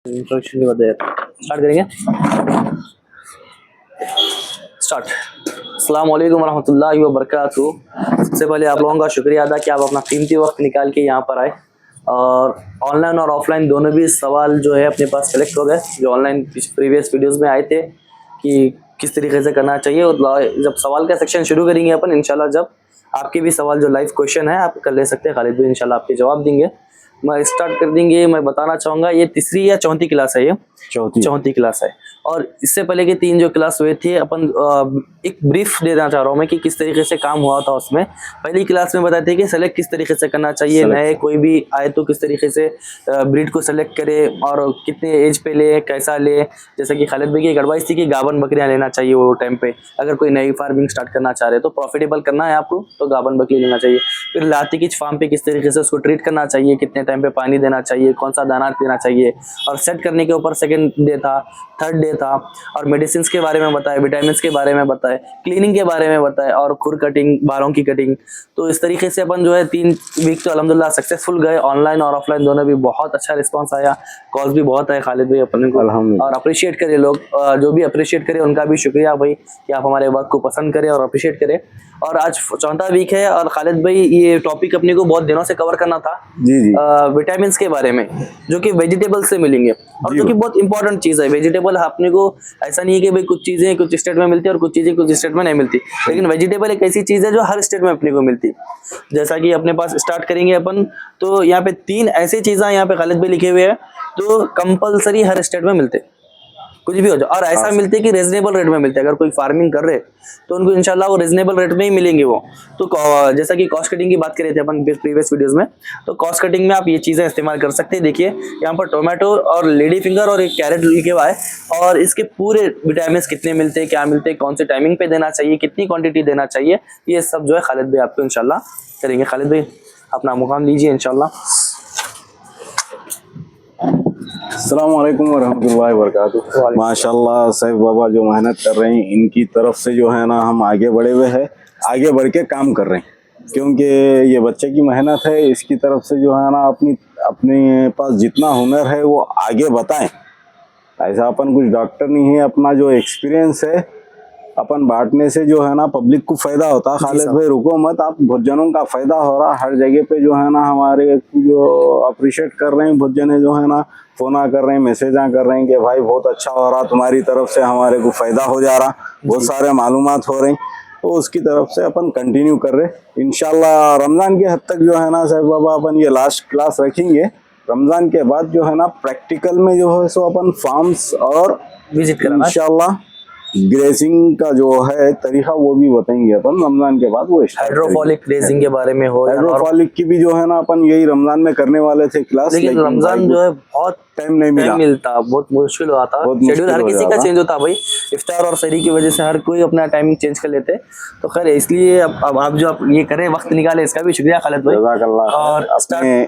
Introduction के बाद start करेंगे। स्टार्ट। अस्सलाम वालेकुम रहमतुल्लाहि व बरकातहू। सबसे पहले आप लोगों का शुक्रिया अदा कि आप अपना कीमती वक्त निकाल के यहाँ पर आए और ऑनलाइन और ऑफलाइन दोनों भी सवाल जो है अपने पास सेलेक्ट हो गए, जो ऑनलाइन प्रीवियस वीडियोस में आए थे कि किस तरीके से करना चाहिए। और जब सवाल का सेक्शन शुरू करेंगे अपन इंशाल्लाह, जब आपके भी सवाल जो लाइव क्वेश्चन है आप कर ले सकते हैं, खालिद भाई इंशाल्लाह आपके जवाब देंगे। मैं स्टार्ट कर देंगे। मैं बताना चाहूँगा ये तीसरी या चौथी क्लास है, ये चौथी क्लास है। और इससे पहले के 3 जो क्लास हुए थे अपन एक ब्रीफ देना चाह रहा हूँ मैं कि किस तरीके से काम हुआ था उसमें। पहली क्लास में बताते थे कि सेलेक्ट किस तरीके से करना चाहिए, नए कोई भी आए तो किस तरीके से ब्रीड को सेलेक्ट करे और कितने एज पे ले, कैसा ले। जैसे कि खालिद भाई की एक एडवाइस थी कि गाबन बकरियां लेना चाहिए वो टाइम पे, अगर कोई नई फार्मिंग स्टार्ट करना चाह रहे तो प्रॉफिटेबल करना है आपको तो गाबन बकरी लेना चाहिए। फिर लाती की फार्म पे किस तरीके से उसको ट्रीट करना चाहिए, कितने टाइम पे पानी देना चाहिए, कौन सा दाना देना चाहिए, और सेट करने के ऊपर सेकंड डे था, थर्ड डे था, और मेडिसिन के बारे में बताए, विटामिन के बारे में बताए, क्लीनिंग के बारे में बताए, और खुर कटिंग, बालों की कटिंग। तो इस तरीके से अपन जो है 3 वीक तो अल्हम्दुलिल्लाह सक्सेसफुल गए, ऑनलाइन और ऑफलाइन दोनों भी बहुत अच्छा रिस्पांस आया। कॉल्स भी बहुत आए खालिद भाई अपन को, और अप्रिशिएट करे लोग, जो भी अप्रिशिएट करे उनका भी शुक्रिया भाई कि आप हमारे वर्क को पसंद करें और अप्रिशिएट करें। और आज चौथा वीक है और खालिद भाई ये टॉपिक अपने को बहुत दिनों से कवर करना था विटामिन के बारे में, जो कि वेजिटेबल से मिलेंगे और जो कि बहुत इंपॉर्टेंट चीज है। वेजिटेबल अपने को ऐसा नहीं है कि भाई कुछ चीजें कुछ स्टेट में मिलती है और कुछ चीजें कुछ स्टेट में नहीं मिलती, लेकिन वेजिटेबल एक ऐसी चीज है जो हर स्टेट में अपने को मिलती। जैसा कि अपने पास स्टार्ट करेंगे अपन, तो यहाँ पे 3 ऐसी चीजें यहाँ पे खालिद भाई लिखे हुए हैं तो कंपलसरी हर स्टेट में मिलते, कुछ भी हो जाए, और ऐसा मिलते कि रीजनेबल रेट में मिलते हैं। अगर कोई फार्मिंग कर रहे तो उनको इंशाल्लाह वो रीजनेबल रेट में ही मिलेंगे वो। तो जैसा कि कॉस्ट कटिंग की बात कर रहे थे अपन प्रीवियस वीडियोस में, तो कॉस्ट कटिंग में आप ये चीजें इस्तेमाल कर सकते हैं। देखिए यहाँ पर टोमेटो और लेडी फिंगर और एक कैरेट लिखे हुआ है, और इसके पूरे विटामिन कितने मिलते हैं, क्या मिलते हैं, कौन से टाइमिंग पे देना चाहिए, कितनी क्वांटिटी देना चाहिए, ये सब जो है खालिद भाई आपको इंशाल्लाह करेंगे। खालिद भाई अपना मुकाम लीजिए इंशाल्लाह। अस्सलाम वालेकुम वरहमतुल्लाहि वबरकातुहू। माशाल्लाह सैफ बाबा जो मेहनत कर रहे हैं, इनकी तरफ से जो है ना हम आगे बढ़े हुए हैं, आगे बढ़ के काम कर रहे हैं, क्योंकि ये बच्चे की मेहनत है। इसकी तरफ से जो है ना अपने पास जितना हुनर है वो आगे बताएं। ऐसा अपन कुछ डॉक्टर नहीं है, अपना जो एक्सपीरियंस है अपन बांटने से जो है ना पब्लिक को फायदा होता है। खालिद भाई रुको मत, आप बहुत जनों का फायदा हो रहा हर जगह पे जो है ना, हमारे जो अप्रिशिएट कर रहे हैं बहुत जने जो है ना, फोन कर रहे हैं, मैसेजा कर रहे हैं कि भाई बहुत अच्छा हो रहा, तुम्हारी तरफ से हमारे को फायदा हो जा रहा, बहुत सारे मालूमात हो रहे हैं। तो उसकी तरफ से अपन कंटिन्यू कर रहे इंशाल्लाह। रमजान के हद तक जो है ना साहब बाबा अपन ये लास्ट क्लास रखेंगे। रमजान के बाद जो है ना प्रैक्टिकल में जो है सो अपन फार्म्स और विजिट करना इंशाल्लाह ग्रेजिंग का जो है तरीका वो भी बताएंगे अपन रमजान के बाद। वो हाइड्रोफॉलिक ग्रेजिंग के बारे में हो, हाइड्रोफॉलिक की भी जो है ना अपन यही रमजान में करने वाले थे क्लास, लेकिन रमजान जो है बहुत टाइम नहीं मिलता, बहुत मुश्किल हुआ था। शेड्यूल हर किसी का चेंज होता भाई, इफ्तार और सहरी की वजह से हर कोई अपना टाइमिंग चेंज कर लेते। तो खैर इसलिए अब आप जो ये करें, वक्त निकाले, इसका भी शुक्रिया खालिद भाई। और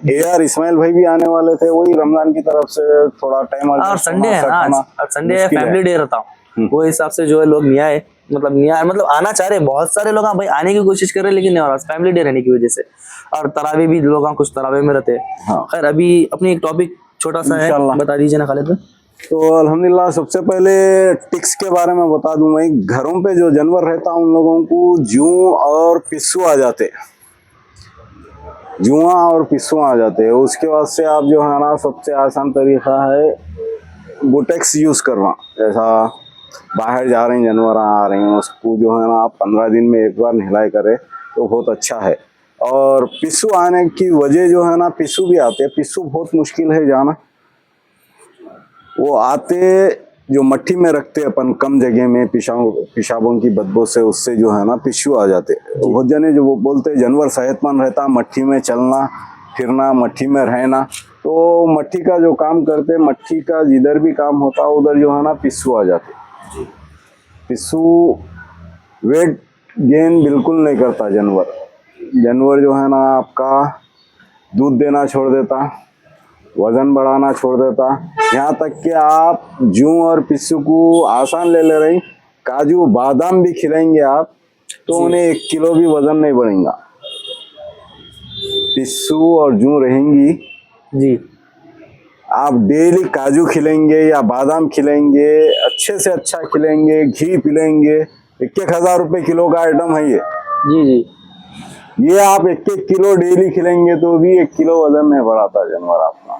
AR इस्माइल भाई भी आने वाले थे, वही रमजान की तरफ से थोड़ा टाइम, और संडे है ना, संडे है, फैमिली डे रहता हूँ, वो हिसाब से जो है लोग नहीं आए, मतलब आना चाह रहे बहुत सारे लोग भाई, आने की कोशिश कर रहे लेकिन नहीं हो रहा, फैमिली डे रहने की वजह से। और तरावे भी लोग कुछ तरावे में रहते हैं। खैर अभी अपनी एक टॉपिक छोटा सा है, बता दीजिए ना खालिद भाई। तो अल्हम्दुलिल्लाह सबसे पहले टिक्स के बारे में बता दूं मैं। घरों पे जो जानवर रहता उन लोगों को जूं और पिस्सू आ जाते, जुआ और पिस्सू आ जाते हैं। उसके बाद से आप जो है ना सबसे आसान तरीका है बोटेक्स यूज करना। जैसा बाहर जा रहे हैं जानवर आ रहे हैं, उसको जो है ना आप 15 दिन में एक बार नहलाए करें तो बहुत अच्छा है। और पिस्सू आने की वजह जो है ना, पिस्सू भी आते हैं, पिस्सू बहुत मुश्किल है जाना। वो आते जो मट्टी में रखते अपन कम जगह में, पेशाबों की बदबू से, उससे जो है ना पिस्सू आ जाते। बहुत जने जो वो बोलते जानवर सेहतमंद रहता, मट्टी में चलना फिरना, मट्टी में रहना, तो मट्टी का जो काम करते, मट्टी का जिधर भी काम होता उधर जो है ना पिस्सू आ जाते। पिस्सू वेट गेन बिल्कुल नहीं करता जानवर जो है ना आपका दूध देना छोड़ देता, वजन बढ़ाना छोड़ देता। यहाँ तक कि आप जूं और पिस्सू को आसान ले रहे हैं, काजू बादाम भी खिलाएंगे आप तो उन्हें 1 किलो भी वजन नहीं बढ़ेगा। पिस्सू और जूं रहेंगी जी, आप डेली काजू खिलेंगे या बादाम खिलेंगे, अच्छे से अच्छा खिलेंगे, घी पिलेंगे, 1,000 रुपये किलो का आइटम है ये। जी जी। ये आप 1 किलो डेली खिलेंगे तो भी 1 किलो वजन नहीं बढ़ाता जानवर आपका।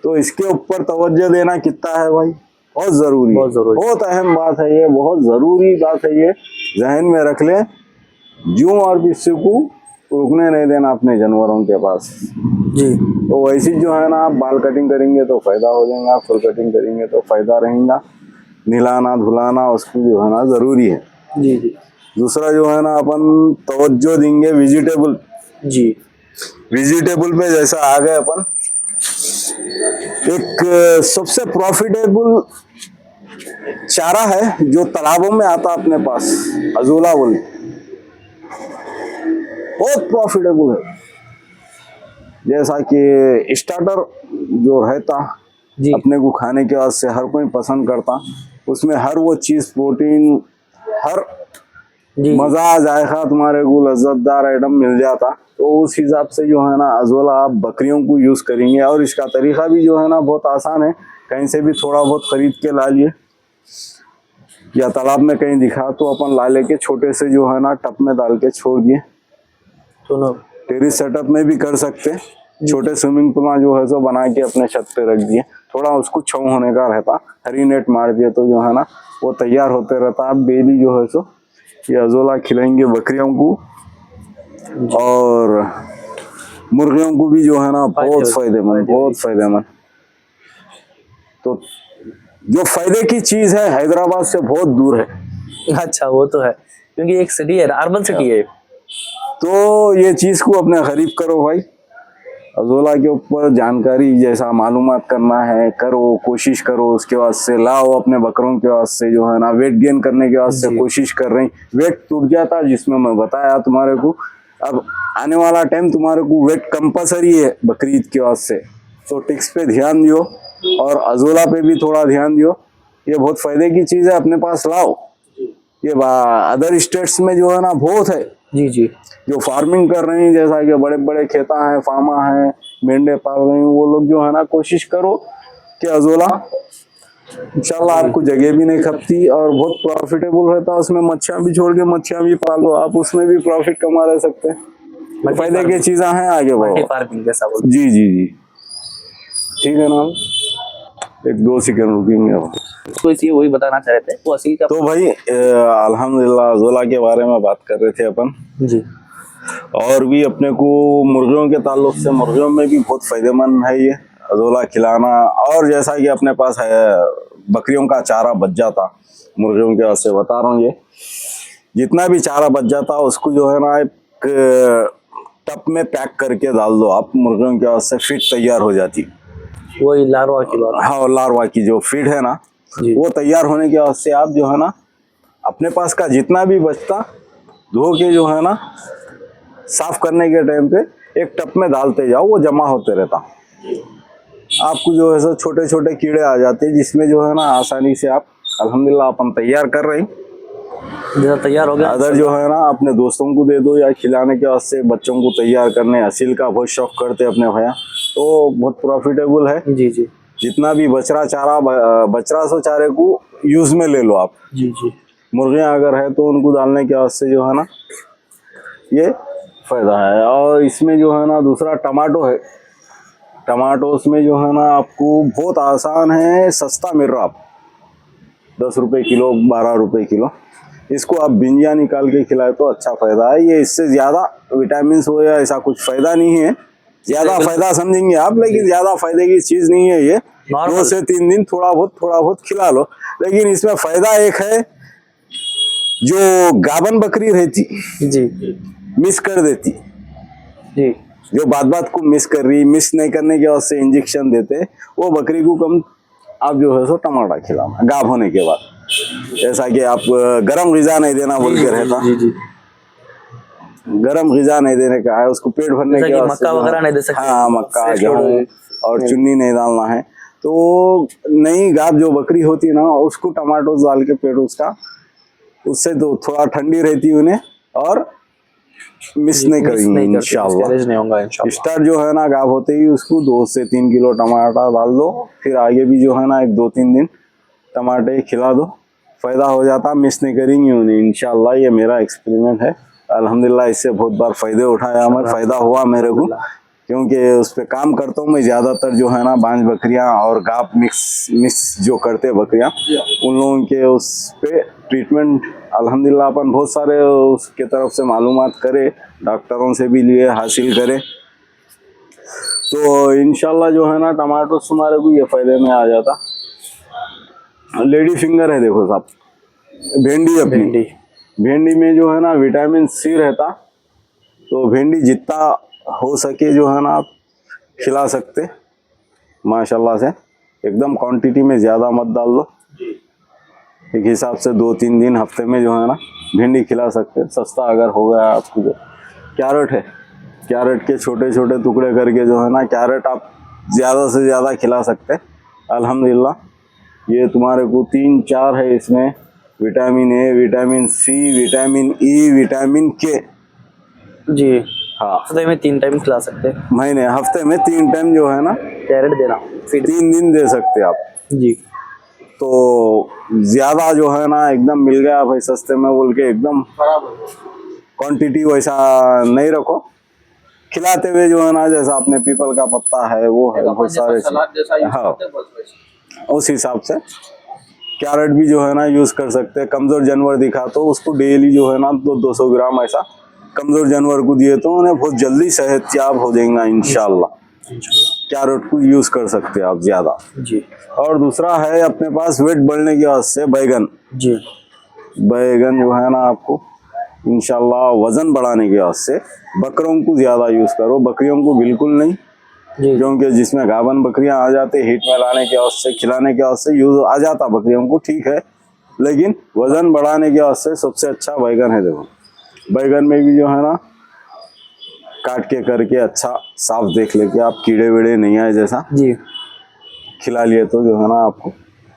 तो इसके ऊपर तवज्जो देना कितना है भाई, बहुत जरूरी है, बहुत जरूरी। बहुत अहम बात है ये, बहुत जरूरी बात है ये, जहन में रख लें। जूं और पिस्सू को रुकने नहीं देना अपने जानवरों के पास। जी। तो वैसे जो है ना, आप बाल कटिंग करेंगे तो फायदा हो जाएगा, फुल कटिंग करेंगे तो फायदा रहेगा। नहलाना धुलाना उसको जो है ना जरूरी है। जी जी। दूसरा जो है ना, अपन तवज्जो देंगे वेजिटेबल। जी। वेजिटेबल पे जैसा आ गए अपन, एक सबसे प्रॉफिटेबल चारा है जो तालाबों में आता अपने पास, अजोला बोल, बहुत प्रॉफिटेबल है। जैसा कि स्टार्टर जो रहता जी। अपने को खाने के वास्ते हर कोई पसंद करता, उसमें हर वो चीज, प्रोटीन, हर जी। मजा जायका तुम्हारे को लज्जतदार आइटम मिल जाता। तो उस हिसाब से जो है ना अजोला आप बकरियों को यूज करेंगे। और इसका तरीका भी जो है ना बहुत आसान है, कहीं से भी थोड़ा बहुत खरीद के ला लिए या तालाब में कहीं दिखा तो अपन ला लेके छोटे से जो है ना टब में डाल के छोड़ दिए। सुनो, टेरिस सेटअप में भी कर सकते, छोटे स्विमिंग पूल जो है सो बना के अपने छत पे रख दिए, थोड़ा उसको छांव होने का रहता, हरी नेट मार दिए तो जो है ना वो तैयार होते रहता। आप डेली जो है सो ये अजोला खिलाएंगे बकरियों को, और मुर्गियों को भी जो है ना बहुत फायदेमंद, बहुत फायदेमंद। तो जो फायदे की चीज है हैदराबाद से बहुत दूर है। अच्छा वो तो है, क्योंकि एक सिटी है, अर्बन सिटी है। तो ये चीज को अपने करीब करो भाई, अजोला के ऊपर जानकारी जैसा मालूमात करना है करो, कोशिश करो, उसके बाद से लाओ अपने बकरों के वास्ते जो है ना वेट गेन करने के वास्ते कोशिश कर रही। वेट टूट गया था जिसमें मैं बताया तुम्हारे को, अब आने वाला टाइम तुम्हारे को वेट कंपलसरी है बकरीद के वास्ते, तो टिक्स पे ध्यान दियो और अजोला पे भी थोड़ा ध्यान दियो। ये बहुत फायदे की चीज है, अपने पास लाओ। ये अदर स्टेट्स में जो है ना बहुत है, जी जी, जो फार्मिंग कर रहे हैं, जैसा कि बड़े बड़े खेता हैं, फार्मा हैं, मेंढे पाल रहे हैं, वो लोग जो है ना कोशिश करो कि अजोला इंशाल्लाह आपको जगह भी नहीं खपती और बहुत प्रॉफिटेबल रहता है। उसमें मच्छियां भी छोड़ के मच्छियां भी पालो आप, उसमें भी प्रॉफिट कमा रह सकते हैं। तो फायदे की चीजें हैं, आगे बढ़ो। फार्मिंग जैसा बोल। जी जी जी, ठीक है ना, 1-2 सेकंड रुकेंगे अब। तो इसलिए वही बताना चाह रहे थे, वो असील का। तो भाई अल्हम्दुलिल्लाह अजोला के बारे में बात कर रहे थे अपन जी। और भी अपने को मुर्गियों के ताल्लुक से, मुर्गियों में भी बहुत फायदेमंद है ये अजोला खिलाना। और जैसा कि अपने पास है बकरियों का चारा बच जाता, मुर्गियों के वास्ते बता रहा हूँ, ये जितना भी चारा बच जाता उसको जो है ना एक टब में पैक करके डाल दो आप, मुर्गियों के वास्ते फीड तैयार हो जाती। वही लार्वा की बात। हाँ, लार्वा की जो फीड है ना वो तैयार होने के वास्ते आप जो है ना अपने पास का जितना भी बचता धो के जो है ना साफ करने के टाइम पे एक टब में डालते जाओ, वो जमा होते रहता। आपको जो है सो छोटे छोटे कीड़े आ जाते हैं जिसमें जो है ना आसानी से आप अल्हम्दुलिल्लाह अपन तैयार कर रहे हैं। जैसा तैयार हो गया अदर जो है ना अपने दोस्तों को दे दो या खिलाने के वास्ते बच्चों को तैयार करने, असील का बहुत शौक करते अपने भैया, तो बहुत प्रॉफिटेबल है। जी जी जितना भी बचरा चारा बचरा सो चारे को यूज में ले लो आप। जी जी। मुर्गियां अगर है तो उनको डालने के वास्ते जो है ना ये फायदा है। और इसमें जो है ना दूसरा टमाटो है, टमाटोस में जो है ना आपको बहुत आसान है, सस्ता मिल रहा, आप 10 रुपये किलो, 12 रुपये किलो। इसको आप बिंजिया निकाल के खिलाए तो अच्छा फायदा है। ये इससे ज्यादा विटामिन हो या ऐसा कुछ फायदा नहीं है, ज्यादा फायदा समझेंगे आप, लेकिन ज्यादा फायदे की चीज नहीं है ये। 2 से 3 दिन थोड़ा बहुत खिला लो, लेकिन इसमें फायदा एक है, जो गाबन बकरी रहती जी मिस कर देती, जी, जो बात को मिस कर रही, मिस नहीं करने के वास्ते इंजेक्शन देते, वो बकरी को कम आप जो है सो टमाटर खिलाना गाब होने के बाद। जैसा कि आप गरम ग़िज़ा नहीं देना बोल के रहता, जी जी, गरम ग़िज़ा नहीं देने का है, उसको पेट भरने के वास्ते मक्का वगैरह नहीं दे सकते। हाँ, मक्का, गेहूँ और चुन्नी नहीं डालना है। तो नई गाब जो बकरी होती है ना उसको टमाटो डाल के पेट उसका, उससे तो थोड़ा ठंडी रहती है उन्हें और मिस नहीं करेंगे इंशाल्लाह। मिसकैरेज नहीं होगा इंशाल्लाह। स्टार्ट जो है ना गाप होते ही उसको 2 से 3 किलो टमाटर डाल दो, फिर आगे भी जो है ना 1-2-3 दिन टमाटर खिला दो, फायदा हो जाता, मिस नहीं करेंगे उन्हें इंशाल्लाह। ये मेरा एक्सपेरिमेंट है, अल्हम्दुलिल्लाह इससे बहुत बार फायदे उठाया, हमें फायदा हुआ मेरे को, क्योंकि उस पर काम करता हूँ मैं ज़्यादातर जो है ना बांझ बकरियाँ और गाप मिक्स जो करते बकरियाँ, उन लोगों के उस पे ट्रीटमेंट अल्हम्दुलिल्लाह अपन बहुत सारे उसके तरफ से मालूमात करे, डॉक्टरों से भी लिए हासिल करे, तो इंशाल्लाह जो है ना टमाटर तुम्हारे को ये फायदे में आ जाता। लेडी फिंगर है देखो साहब, भिंडी अपनी, भिंडी में जो है ना विटामिन सी रहता, तो भिंडी जितना हो सके जो है ना आप खिला सकते माशाल्लाह से, एकदम क्वांटिटी में ज़्यादा मत डाल दो, एक हिसाब से 2-3 दिन हफ्ते में जो है ना भिंडी खिला सकते। सस्ता अगर हो गया आपको जो कैरेट है, कैरेट के छोटे छोटे टुकड़े करके जो है ना कैरेट आप ज़्यादा से ज़्यादा खिला सकते अल्हम्दुलिल्लाह। ये तुम्हारे को 3-4 है इसमें, vitamin A, vitamin C, vitamin E, vitamin K. जी हाँ, हफ्ते में 3 टाइम खिला सकते हैं, महीने हफ्ते में 3 टाइम जो है ना कैरेट देना, फिर 3 दिन दे सकते आप। जी तो ज़्यादा जो है ना एकदम मिल गया भाई सस्ते में बोल के एकदम क्वांटिटी वैसा नहीं रखो, खिलाते हुए जो है ना जैसा आपने पीपल का पत्ता है वो है बहुत सारे, हाँ उस हिसाब से कैरेट भी जो है ना यूज़ कर सकते हैं। कमज़ोर जानवर दिखा तो उसको डेली जो है ना 200 ग्राम ऐसा कमज़ोर जानवर को दिए तो उन्हें बहुत जल्दी सेहतयाब हो जाएगा इंशाल्लाह। कैरेट को यूज़ कर सकते हैं आप ज़्यादा जी। और दूसरा है अपने पास वेट बढ़ने के वास्ते बैगन। जी बैगन जो है ना आपको इंशाल्लाह वज़न बढ़ाने के वास्ते बकरों को ज़्यादा यूज़ करो, बकरियों को बिल्कुल नहीं, जी क्योंकि जिसमें गाभन बकरियां आ जाते हीट में लाने के वास्ते खिलाने के वास्ते यूज आ जाता बकरियों को, ठीक है, लेकिन वजन बढ़ाने के वास्ते सबसे अच्छा बैगन है। देखो बैगन में भी जो है ना काट के करके अच्छा साफ देख लेके आप कीड़े वीड़े नहीं आए जैसा जी खिला लिए तो जो है ना आपको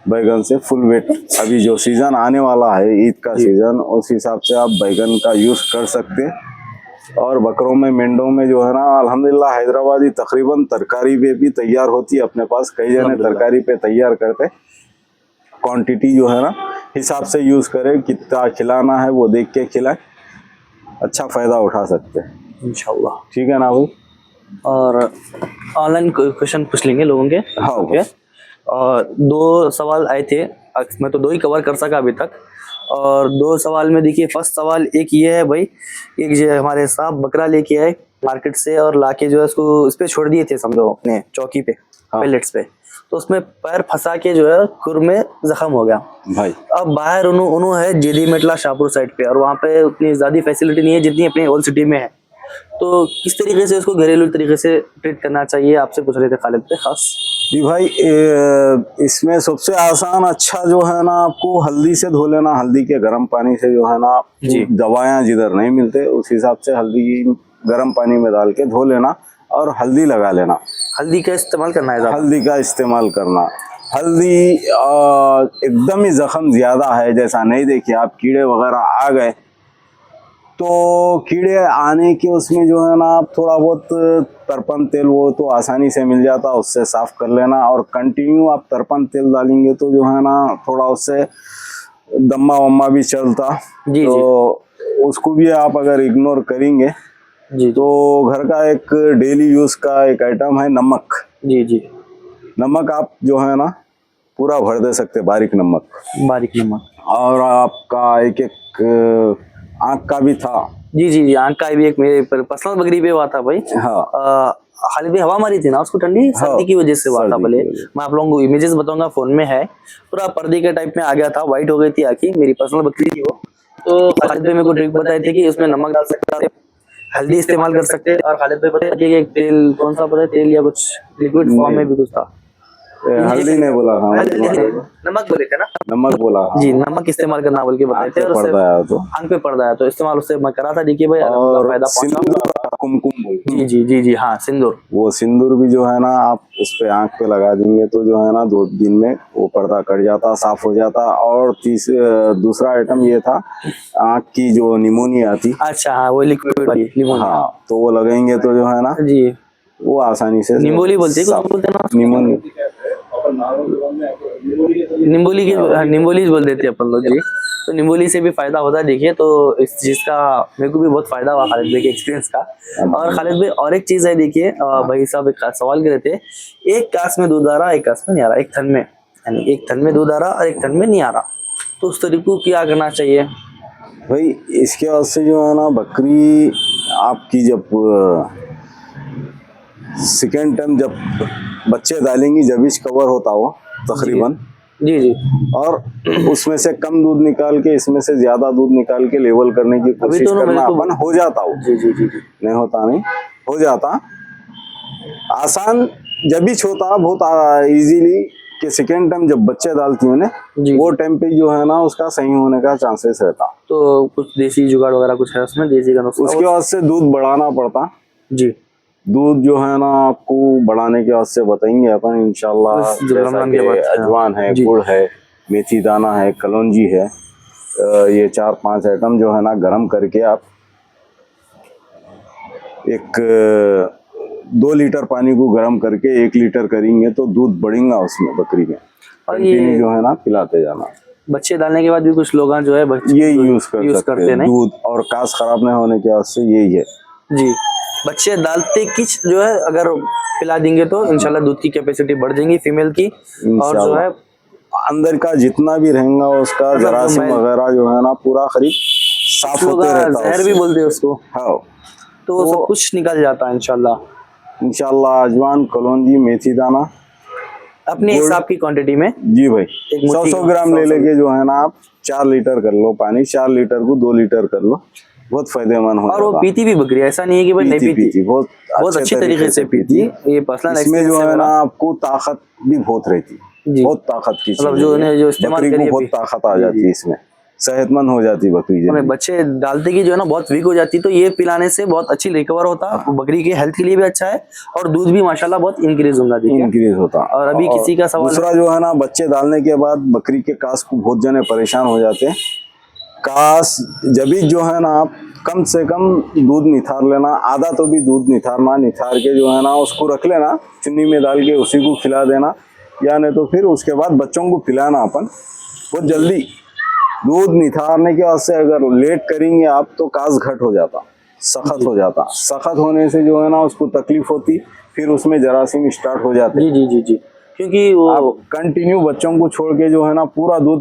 बैगन से फुल वेट, अभी जो सीजन आने वाला है ईद का सीजन, उस हिसाब से आप बैगन का यूज कर सकते हैं। और बकरों में मेंढों में जो है ना अल्हम्दुलिल्लाह हैदराबादी तकरीबन तरकारी पे भी तैयार होती है अपने पास, कई जने तरकारी पे तैयार करते, क्वांटिटी जो है ना हिसाब से यूज़ करें, कितना खिलाना है वो देख के खिलाएं, अच्छा फ़ायदा उठा सकते हैं इंशाल्लाह। ठीक है ना भाई। और ऑनलाइन क्वेश्चन पूछ लेंगे लोगों के। हाँ ओके, और 2 सवाल आए थे, मैं तो 2 ही कवर कर सका अभी तक। और 2 सवाल में देखिए, फर्स्ट सवाल एक ये है भाई, एक जो हमारे साहब बकरा लेके आए मार्केट से और लाके जो है उसको इस पे छोड़ दिए थे, समझो अपने चौकी पे, पैलेट्स पे, तो उसमें पैर फंसा के जो है खुर में जख्म हो गया भाई। अब बाहर उन्हों है जेडी मेटला शाहपुर साइड पे, और वहाँ पे उतनी ज़्यादा फैसिलिटी नहीं है जितनी अपने ओल्ड सिटी में है, तो किस तरीके से उसको घरेलू तरीके से ट्रीट करना चाहिए, आपसे पूछ रहे थे खालिद पे खास। जी भाई, इसमें सबसे आसान अच्छा जो है ना आपको हल्दी से धो लेना, हल्दी के गर्म पानी से जो है ना, दवाएं जिधर नहीं मिलते उस हिसाब से हल्दी गर्म पानी में डाल के धो लेना और हल्दी लगा लेना। हल्दी का इस्तेमाल करना है, हल्दी का इस्तेमाल करना। हल्दी एकदम ही जख्म ज़्यादा है जैसा नहीं, देखिए आप कीड़े वगैरह आ गए तो कीड़े आने के उसमें जो है ना आप थोड़ा बहुत तरपन तेल वो तो आसानी से मिल जाता, उससे साफ कर लेना, और कंटिन्यू आप तरपन तेल डालेंगे तो जो है ना थोड़ा उससे दम्मा वम्मा भी चलता, तो उसको भी आप अगर इग्नोर करेंगे जी, तो घर का एक डेली यूज़ का एक आइटम है नमक। जी जी, नमक आप जो है ना पूरा भर दे सकते, बारीक नमक, बारीक नमक। और आपका एक आँख का भी था। जी जी जी, आँख का भी एक मेरे पर्सनल बकरी पे हुआ था भाई। हाँ, खालिद भाई हवा मारी थी ना उसको, ठंडी सर्दी की वजह से हुआ था। भले मैं आप लोगों को इमेजेस बताऊंगा, फोन में है, पूरा पर्दे के टाइप में आ गया था, व्हाइट हो गई थी आँखें, मेरी पर्सनल बकरी थी वो। तो खालिद भाई मेरे को ट्रिक बताए थे कि उसमें नमक डाल सकते हैं, हल्दी इस्तेमाल कर सकते हैं, और खालिद भाई बताया कि एक तेल, कौन सा पता है, तेल या कुछ लिक्विड फॉर्म में भी कुछ था, हल्दी नहीं बोला था, नमक बोले थे ना, नमक बोला जी, नमक इस्तेमाल करना बोल के बताए थे। और पड़ता है तो आंख पे पड़ता है तो इस्तेमाल उससे मैं करा था। देखिए भाई, और फायदा पहुंचा। कुमकुम बोलते हैं। जी जी जी जी, हाँ सिंदूर। वो सिंदूर भी जो है ना आप उस पे आंख पे लगा देंगे तो जो है ना 2 दिन में वो पर्दा कट जाता, साफ हो जाता। और दूसरा आइटम ये था, आंख की जो निमोनिया थी, अच्छा हाँ, वो लिक्विड वाली निमोनिया। हाँ, तो वो लगेंगे तो जो है ना जी, वो आसानी से निम्बोली बोलते हैं, कुछ बोलते हैं ना उसको? निमोनिया। निम्बोली की, हाँ, निम्बोली बोल देते हैं अपन लोग जी। तो निम्बोली से भी फायदा होता है देखिए। तो इस चीज का मेरे को भी बहुत फायदा हुआ खालिद भाई के एक्सपीरियंस का। और खालिद भाई और एक चीज है देखिए, भाई साहब एक सवाल कर रहे थे, एक कास में दूध आ रहा, एक कास में नहीं आ रहा, एक थन में, यानी एक थन में दूध आ रहा और एक थन में नहीं आ रहा, तो उस तरीके को क्या करना चाहिए? भाई इसके बाद से जो है ना बकरी आपकी जब सेकेंड टाइम जब बच्चे डालेंगी, जब इस कवर होता हो तकरीबन, जी जी। और उसमें से कम दूध निकाल के इसमें से ज्यादा दूध निकाल के लेवल करने की अभी कोशिश तो करना, मेरे को अपन हो जाता हो। जी जी जी जी। नहीं होता नहीं, हो जाता आसान। जब ही होता बहुत इजीली कि सेकेंड टाइम जब बच्चे डालती है ना, जी। वो टाइम पे जो है ना उसका सही होने का चांसेस रहता। तो कुछ देसी जुगाड़ वगैरह कुछ है उसमें, देसी का नुस्खा? उसके बाद से दूध बढ़ाना पड़ता। जी। दूध जो है ना आपको बढ़ाने के वास्ते बताएंगे अपन इंशाल्लाह। बस जब जैसा रमजान कि के बाद, अजवान है, जी। गुड़ है, मेथी दाना है, कलौंजी है, ये 4-5 आइटम जो है ना गरम करके आप एक 2 लीटर पानी को गरम करके 1 लीटर करेंगे तो दूध बढ़ेगा उसमें बकरी में। और कंटिन्यू ये जो है ना पिलाते जाना। बच्चे डालने के बाद भी कुछ लोग जो है बच्चे ये यूज सकते करते हैं नहीं? दूध, और कास खराब नहीं होने के वास्ते यही है। जी। बच्चे डालते किच जो है अगर पिला देंगे तो इंशाल्लाह दूध की कैपेसिटी बढ़ जाएगी फीमेल की। और जो है अंदर का जितना भी रहेगा उसका मतलब जरासीम वगैरह जो है ना पूरा करीब साफ होते रहता है। जहर भी बोलते हैं उसको, हाँ, तो सब कुछ निकल जाता है इंशाल्लाह। इंशाल्लाह अजवान, कलौंजी, मेथी दाना अपने हिसाब की क्वांटिटी में। जी भाई, एक मुट्ठी 100 ग्राम ले लेके जो है ना आप 4 लीटर कर लो पानी, 4 लीटर को 2 लीटर कर लो, बहुत फायदेमंद हो और वो जाता। पीती भी बकरी, ऐसा नहीं है कि भाई नहीं पीती, बहुत अच्छी तरीके से पीती। ये पर्सनल इसमें जो है ना एक्सपीरियंस आपको ताकत भी बहुत रहती, जी। बहुत ताकत की मतलब चीज जो है। उन्हें जो इस्तेमाल बकरी को करिए बहुत ताकत आ जाती है इसमें, सेहतमंद हो जाती बकरी हमें जल्दी। बच्चे डालते की जो है ना बहुत वीक हो जाती, तो ये पिलाने से बहुत अच्छी रिकवर होता, बकरी के हेल्थ के लिए भी अच्छा है और दूध भी माशाल्लाह बहुत इंक्रीज होगा देखिए। इंक्रीज होता। और अभी किसी का सवाल दूसरा जो है ना बच्चे डालने के बाद बकरी के कास को बहुत जने परेशान हो जाते हैं। कास जब भी जो है ना आप कम से कम दूध निथार लेना, आधा तो भी दूध निथारना, निथार के जो है ना उसको रख लेना, चुन्नी में डाल के उसी को खिला देना, या नहीं तो फिर उसके बाद बच्चों को पिलाना। अपन बहुत जल्दी दूध निथारने के वास्ते अगर लेट करेंगे आप तो कास घट हो जाता, सख्त हो जाता। सख्त होने से जो है ना उसको तकलीफ होती, फिर उसमें जरासीम स्टार्ट हो जाते। जी जी जी जी, क्योंकि वो आप कंटिन्यू बच्चों को छोड़ के जो है ना पूरा दूध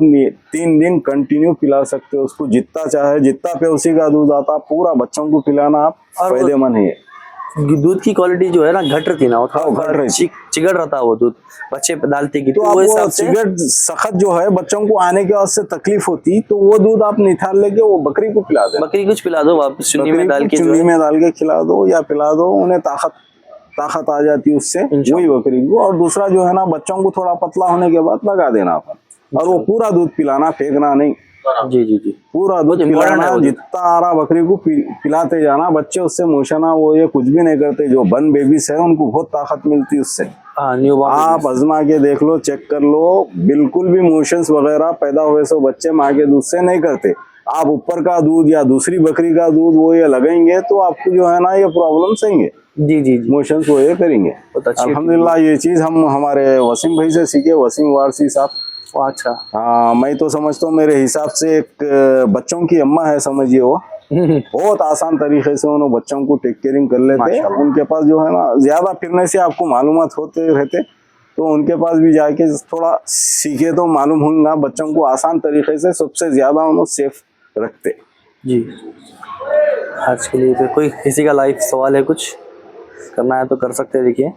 3 दिन कंटिन्यू पिला सकते हो उसको, जितना चाहे जितना पे उसी का दूध आता पूरा बच्चों को पिलाना आप फायदेमंद है। दूध की क्वालिटी जो है ना घट रही ना, वो घट रही, चिगड़ रहता वो दूध बच्चे डालते की, तो वो आप हिसाब वो से सिगरेट सख्त जो है बच्चों को आने के वास्ते तकलीफ होती, तो वो दूध आप निथार लेके वो बकरी को पिला दे। बकरी कुछ पिला दो वापस चुन्नी में डाल के, चुन्नी में डाल के खिला दो या पिला दो, उन्हें ताकत आ जाती है उससे वही बकरी को। और दूसरा जो है ना बच्चों को थोड़ा पतला होने के बाद लगा देना अपन, और वो पूरा दूध पिलाना, फेंकना नहीं। जी जी जी, पूरा दूध पिलाना, जितना आ रहा बकरी को पिलाते जाना। बच्चे उससे मोशना वो ये कुछ भी नहीं करते, जो बन बेबीज है उनको बहुत ताकत मिलती है उससे। आप आजमा के देख लो, चेक कर लो, बिल्कुल भी मोशंस वगैरह पैदा हुए सो बच्चे माँ के दूध से नहीं करते। आप ऊपर का दूध या दूसरी बकरी का दूध वो ये लगाएंगे तो आपको जो है ना ये प्रॉब्लम सहेंगे। जी जी, मोशंस वो ये करेंगे। अल्हम्दुलिल्लाह ये चीज हम हमारे वसीम भाई से सीखे, वसीम वारसी साहब। अच्छा, हाँ, मैं तो समझता हूँ मेरे हिसाब से एक बच्चों की अम्मा है समझिए, वो बहुत आसान तरीके से उन्होंने बच्चों को टेक केयरिंग कर लेते। उनके पास जो है ना ज्यादा फिरने से आपको मालूमात होते रहते, तो उनके पास भी जाके थोड़ा सीखे तो मालूम होगा। बच्चों को आसान तरीके से सबसे ज्यादा उन्होंने सेफ रखते जी। आज के लिए फिर कोई किसी का लाइफ सवाल है, कुछ करना है तो कर सकते हैं। देखिए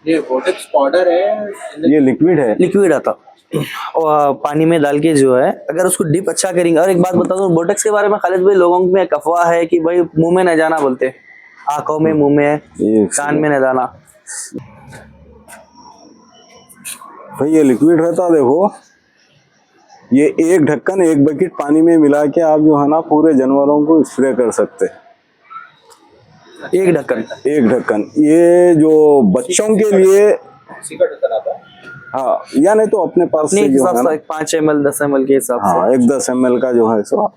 ये बोटेक्स पाउडर है, ये लिक्विड है, लिक्विड आता और पानी में डाल के जो है अगर उसको डिप अच्छा करेंगे। और एक बात बता दूं बोटेक्स के बारे में, खालिद भाई लोगों में एक अफवाह है कि भाई मुंह में न जाना बोलते, आंखों में, मुंह में, कान में न जाना। भाई ये लिक्विड रहता, देखो ये एक ढक्कन 1 बकेट पानी में मिला के आप जो है ना पूरे जानवरों को स्प्रे कर सकते। एक ढक्कन। एक ढक्कन। ये जो बच्चों के लिए, इसी का ढक्कन आता है। हाँ, या नहीं तो अपने पास अपने से जो हिसाब है से ना, 5 ml 10 ml के हिसाब हाँ, एक 10 ml का जो है सो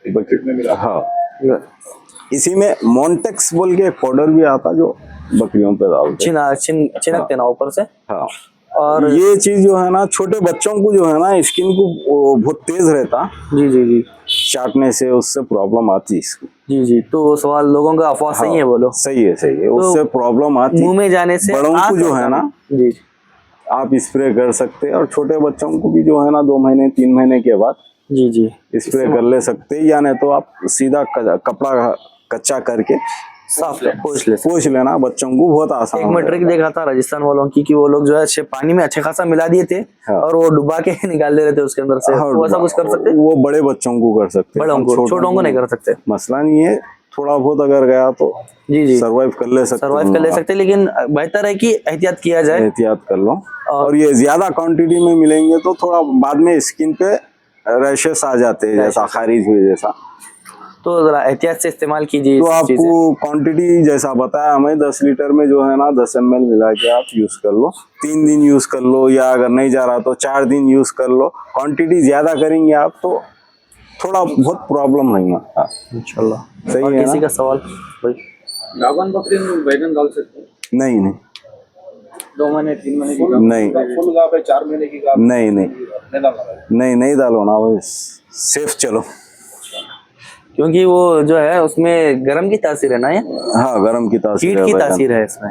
बकेट में मिला। हाँ, से। इसी में मॉन्टेक्स बोल के एक पाउडर भी आता जो बकरियों पे डालते हैं। छिनकते ना ऊपर से। हाँ, और ये चीज जो है ना, छोटे बच्चों को जो है ना, स्किन को वो बहुत तेज रहता, जी जी जी चाटने से उससे प्रॉब्लम आती इसको। जी जी, तो वो सवाल लोगों का अफवाह सही है बोलो। सही है, सही है, उससे प्रॉब्लम आती। मुंह में जाने से बड़ों को आंख जो और है ना, जी आप स्प्रे कर सकते हैं, और छोटे बच्चों को भी जो है ना 2 महीने 3 महीने के बाद जी जी स्प्रे कर ले सकते हैं, या नहीं तो आप सीधा कपड़ा कच्चा करके साफ पोंछ ले। पोंछ लेना, बच्चों को बहुत आसान एक मैं ट्रिक देखा था राजस्थान वालों की कि वो लोग जो है अच्छे पानी में अच्छे खासा मिला दिए थे हाँ। और वो डुबा के निकाल दे रहे थे उसके अंदर से। हाँ, वो ऐसा कुछ कर सकते? वो बड़े बच्चों को कर सकते हैं, बड़ों को, छोटों को नहीं कर सकते। मसला नहीं है, थोड़ा बहुत अगर गया तो जी जी, सरवाइव कर ले सकते, सर्वाइव कर ले सकते, लेकिन बेहतर है कि एहतियात किया जाए। एहतियात कर लो। और ये ज्यादा क्वांटिटी में मिलेंगे तो थोड़ा बाद में स्किन पे रैशेस आ जाते हैं, जैसा खारिज हुई जैसा। तो जरा एहतियात से इस्तेमाल कीजिए तो इस चीजें। आपको क्वांटिटी जैसा बताया हमें, 10 लीटर में जो है ना 10 ml मिला के आप यूज कर लो, 3 दिन यूज कर लो, या अगर नहीं जा रहा तो 4 दिन यूज कर लो। क्वांटिटी ज्यादा करेंगे आप तो थोड़ा बहुत प्रॉब्लम नहीं है। इंशाल्लाह। सही और है किसी ना? का सवाल भाई? गावन बकरी में बैगन डाल सकते हैं? नहीं नहीं 2 महीने 3 महीने की गाभ? नहीं फुल गाभ है 4 महीने की गाभ? नहीं नहीं नहीं डालना है। नहीं नहीं डालो ना भाई, सेफ चलो। क्योंकि वो जो है उसमें गर्म की तासीर है ना, ये हाँ, गरम की तासीर हीट है की बैगन। तासीर है इसमें।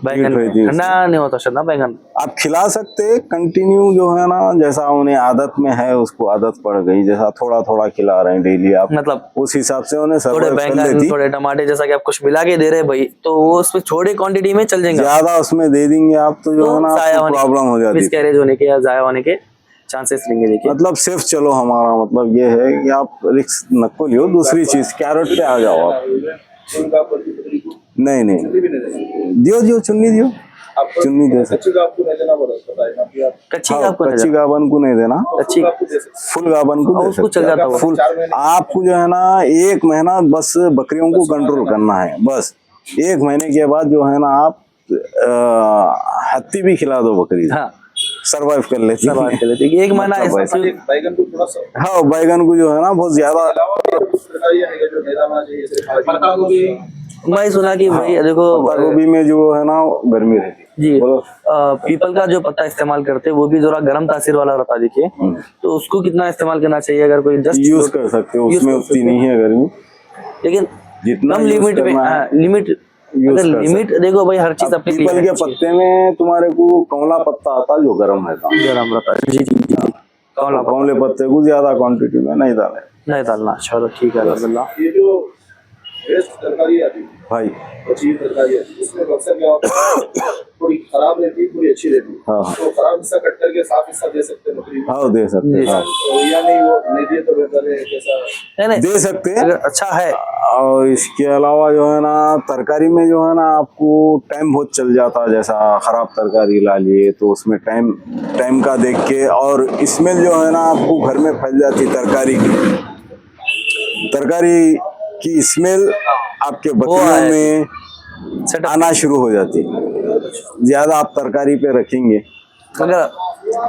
बैगन में रहती है ठंडा नहीं होता शायद ना बैगन। आप खिला सकते हैं कंटिन्यू, जो है ना, जैसा उन्हें आदत में है, उसको आदत पड़ गई, जैसा थोड़ा थोड़ा खिला रहे हैं डेली आप, मतलब उस हिसाब से उन्हें थोड़े सर्वाइव कर बैंगन लेती। थोड़े टमाटे जैसा कि आप कुछ मिला के दे रहे हैं भाई, तो वो उसमें छोटी क्वांटिटी में चल जाएगा। ज्यादा उसमें दे देंगे आप तो जो है ना प्रॉब्लम हो जाती है, मिसकैरेज होने के या जाया होने के चांसेस रहेंगे। देखिए मतलब सेफ चलो। हमारा मतलब ये है कि आप रिस्क नको लियो। दूसरी चीज, कैरेट पे आ जाओ आप। फुल गाभ वाली बकरी को नहीं नहीं भी नहीं देना। दियो दियो, चुन्नी दियो, आपको चुन्नी दे सकते। कच्ची गाभ को नहीं देना बोला बताएगा कि आप कच्ची हाँ, आपको कच्ची गाबन को नहीं देना, अच्छी गाभ को दे सकते फुल गाबन को दे उसको सकते चल हैं। जाता वो। फुल 4 महीने आपको जो है ना 1 महीना बस बकरियों को कंट्रोल करना है, बस 1 महीने के बाद जो है ना आप हत्ती भी खिला दो, बकरी हाँ सरवाइव कर लेती है। सर्वाइव कर लेते हैं। एक महीना मतलब ऐसा बैगन को थोड़ा सा हाँ, बैगन को जो है ना बहुत ज्यादा, अलावा कुछ तरकारी है जो नहीं डालना चाहिए, सिर्फ पत्ता गोभी। मैं सुना कि भाई देखो पत्ता गोभी में जो है ना गर्मी रहती है। जी बोलो। पीपल का जो पत्ता इस्तेमाल करते हैं वो भी जरा गर्म तासीर वाला रहता है। देखिए तो उसको कितना इस्तेमाल करना चाहिए अगर कोई जस्ट यूज कर सकते हो, उसमें उतनी नहीं है गर्मी, लेकिन जितना कम use लिमिट में। करना है, लिमिट यूज अगर कर लिमिट देखो भाई हर चीज अपने पीपल के पत्ते में तुम्हारे को कमला पत्ता आता जो गर्म रहता, गर्म रहता है। जी जी जी जी कौन कमले पत्ते को ज्यादा क्वांटिटी में नहीं डाले नहीं डालना। चलो ठीक है अल्हम्दुलिल्लाह। ये जो वेस्ट तरकारी आती है, भाई। अच्छी तरकारी आती है, उसमें अक्सर क्या होता है थोड़ी खराब रहती है, थोड़ी अच्छी रहती है। हाँ तो खराब हिस्सा कट करके साफ हिस्सा दे सकते हैं बकरी को। हाँ, दे सकते हैं, हाँ। या नहीं, वो नहीं दिए तो बेहतर है कैसा? नहीं नहीं दे सकते हैं। अगर अच्छा है और इसके अलावा जो है ना तरकारी में जो है ना आपको टाइम बहुत चल जाता है, जैसा खराब तरकारी ला लिए तो उसमें टाइम का देख के, और स्मेल जो है ना आपको घर में फैल जाती तरकारी की स्मेल आपके बकरियों में सेटअप आना शुरू हो जाती। ज्यादा आप तरकारी पे रखेंगे अगर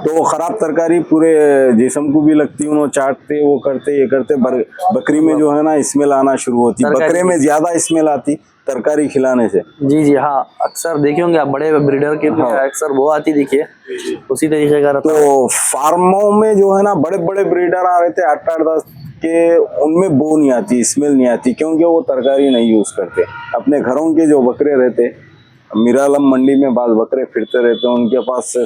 तो वो खराब तरकारी पूरे जिस्म को भी लगती, उन्होंने चाटते, वो करते, ये करते, बकरी में जो है ना स्मेल आना शुरू होती। बकरे में ज्यादा स्मेल आती तरकारी खिलाने से। जी जी हाँ, अक्सर देखे होंगे आप बड़े ब्रीडर के में अक्सर वो आती देखिए उसी तरीके का रहता है। तो फार्मों में जो है ना बड़े बड़े ब्रीडर आ रहे थे 8-10 के, उनमें बो नहीं आती, स्मेल नहीं आती, क्योंकि वो तरकारी नहीं यूज करते। अपने घरों के जो बकरे रहते, मिरालम मंडी में बाल बकरे फिरते रहते, उनके पास से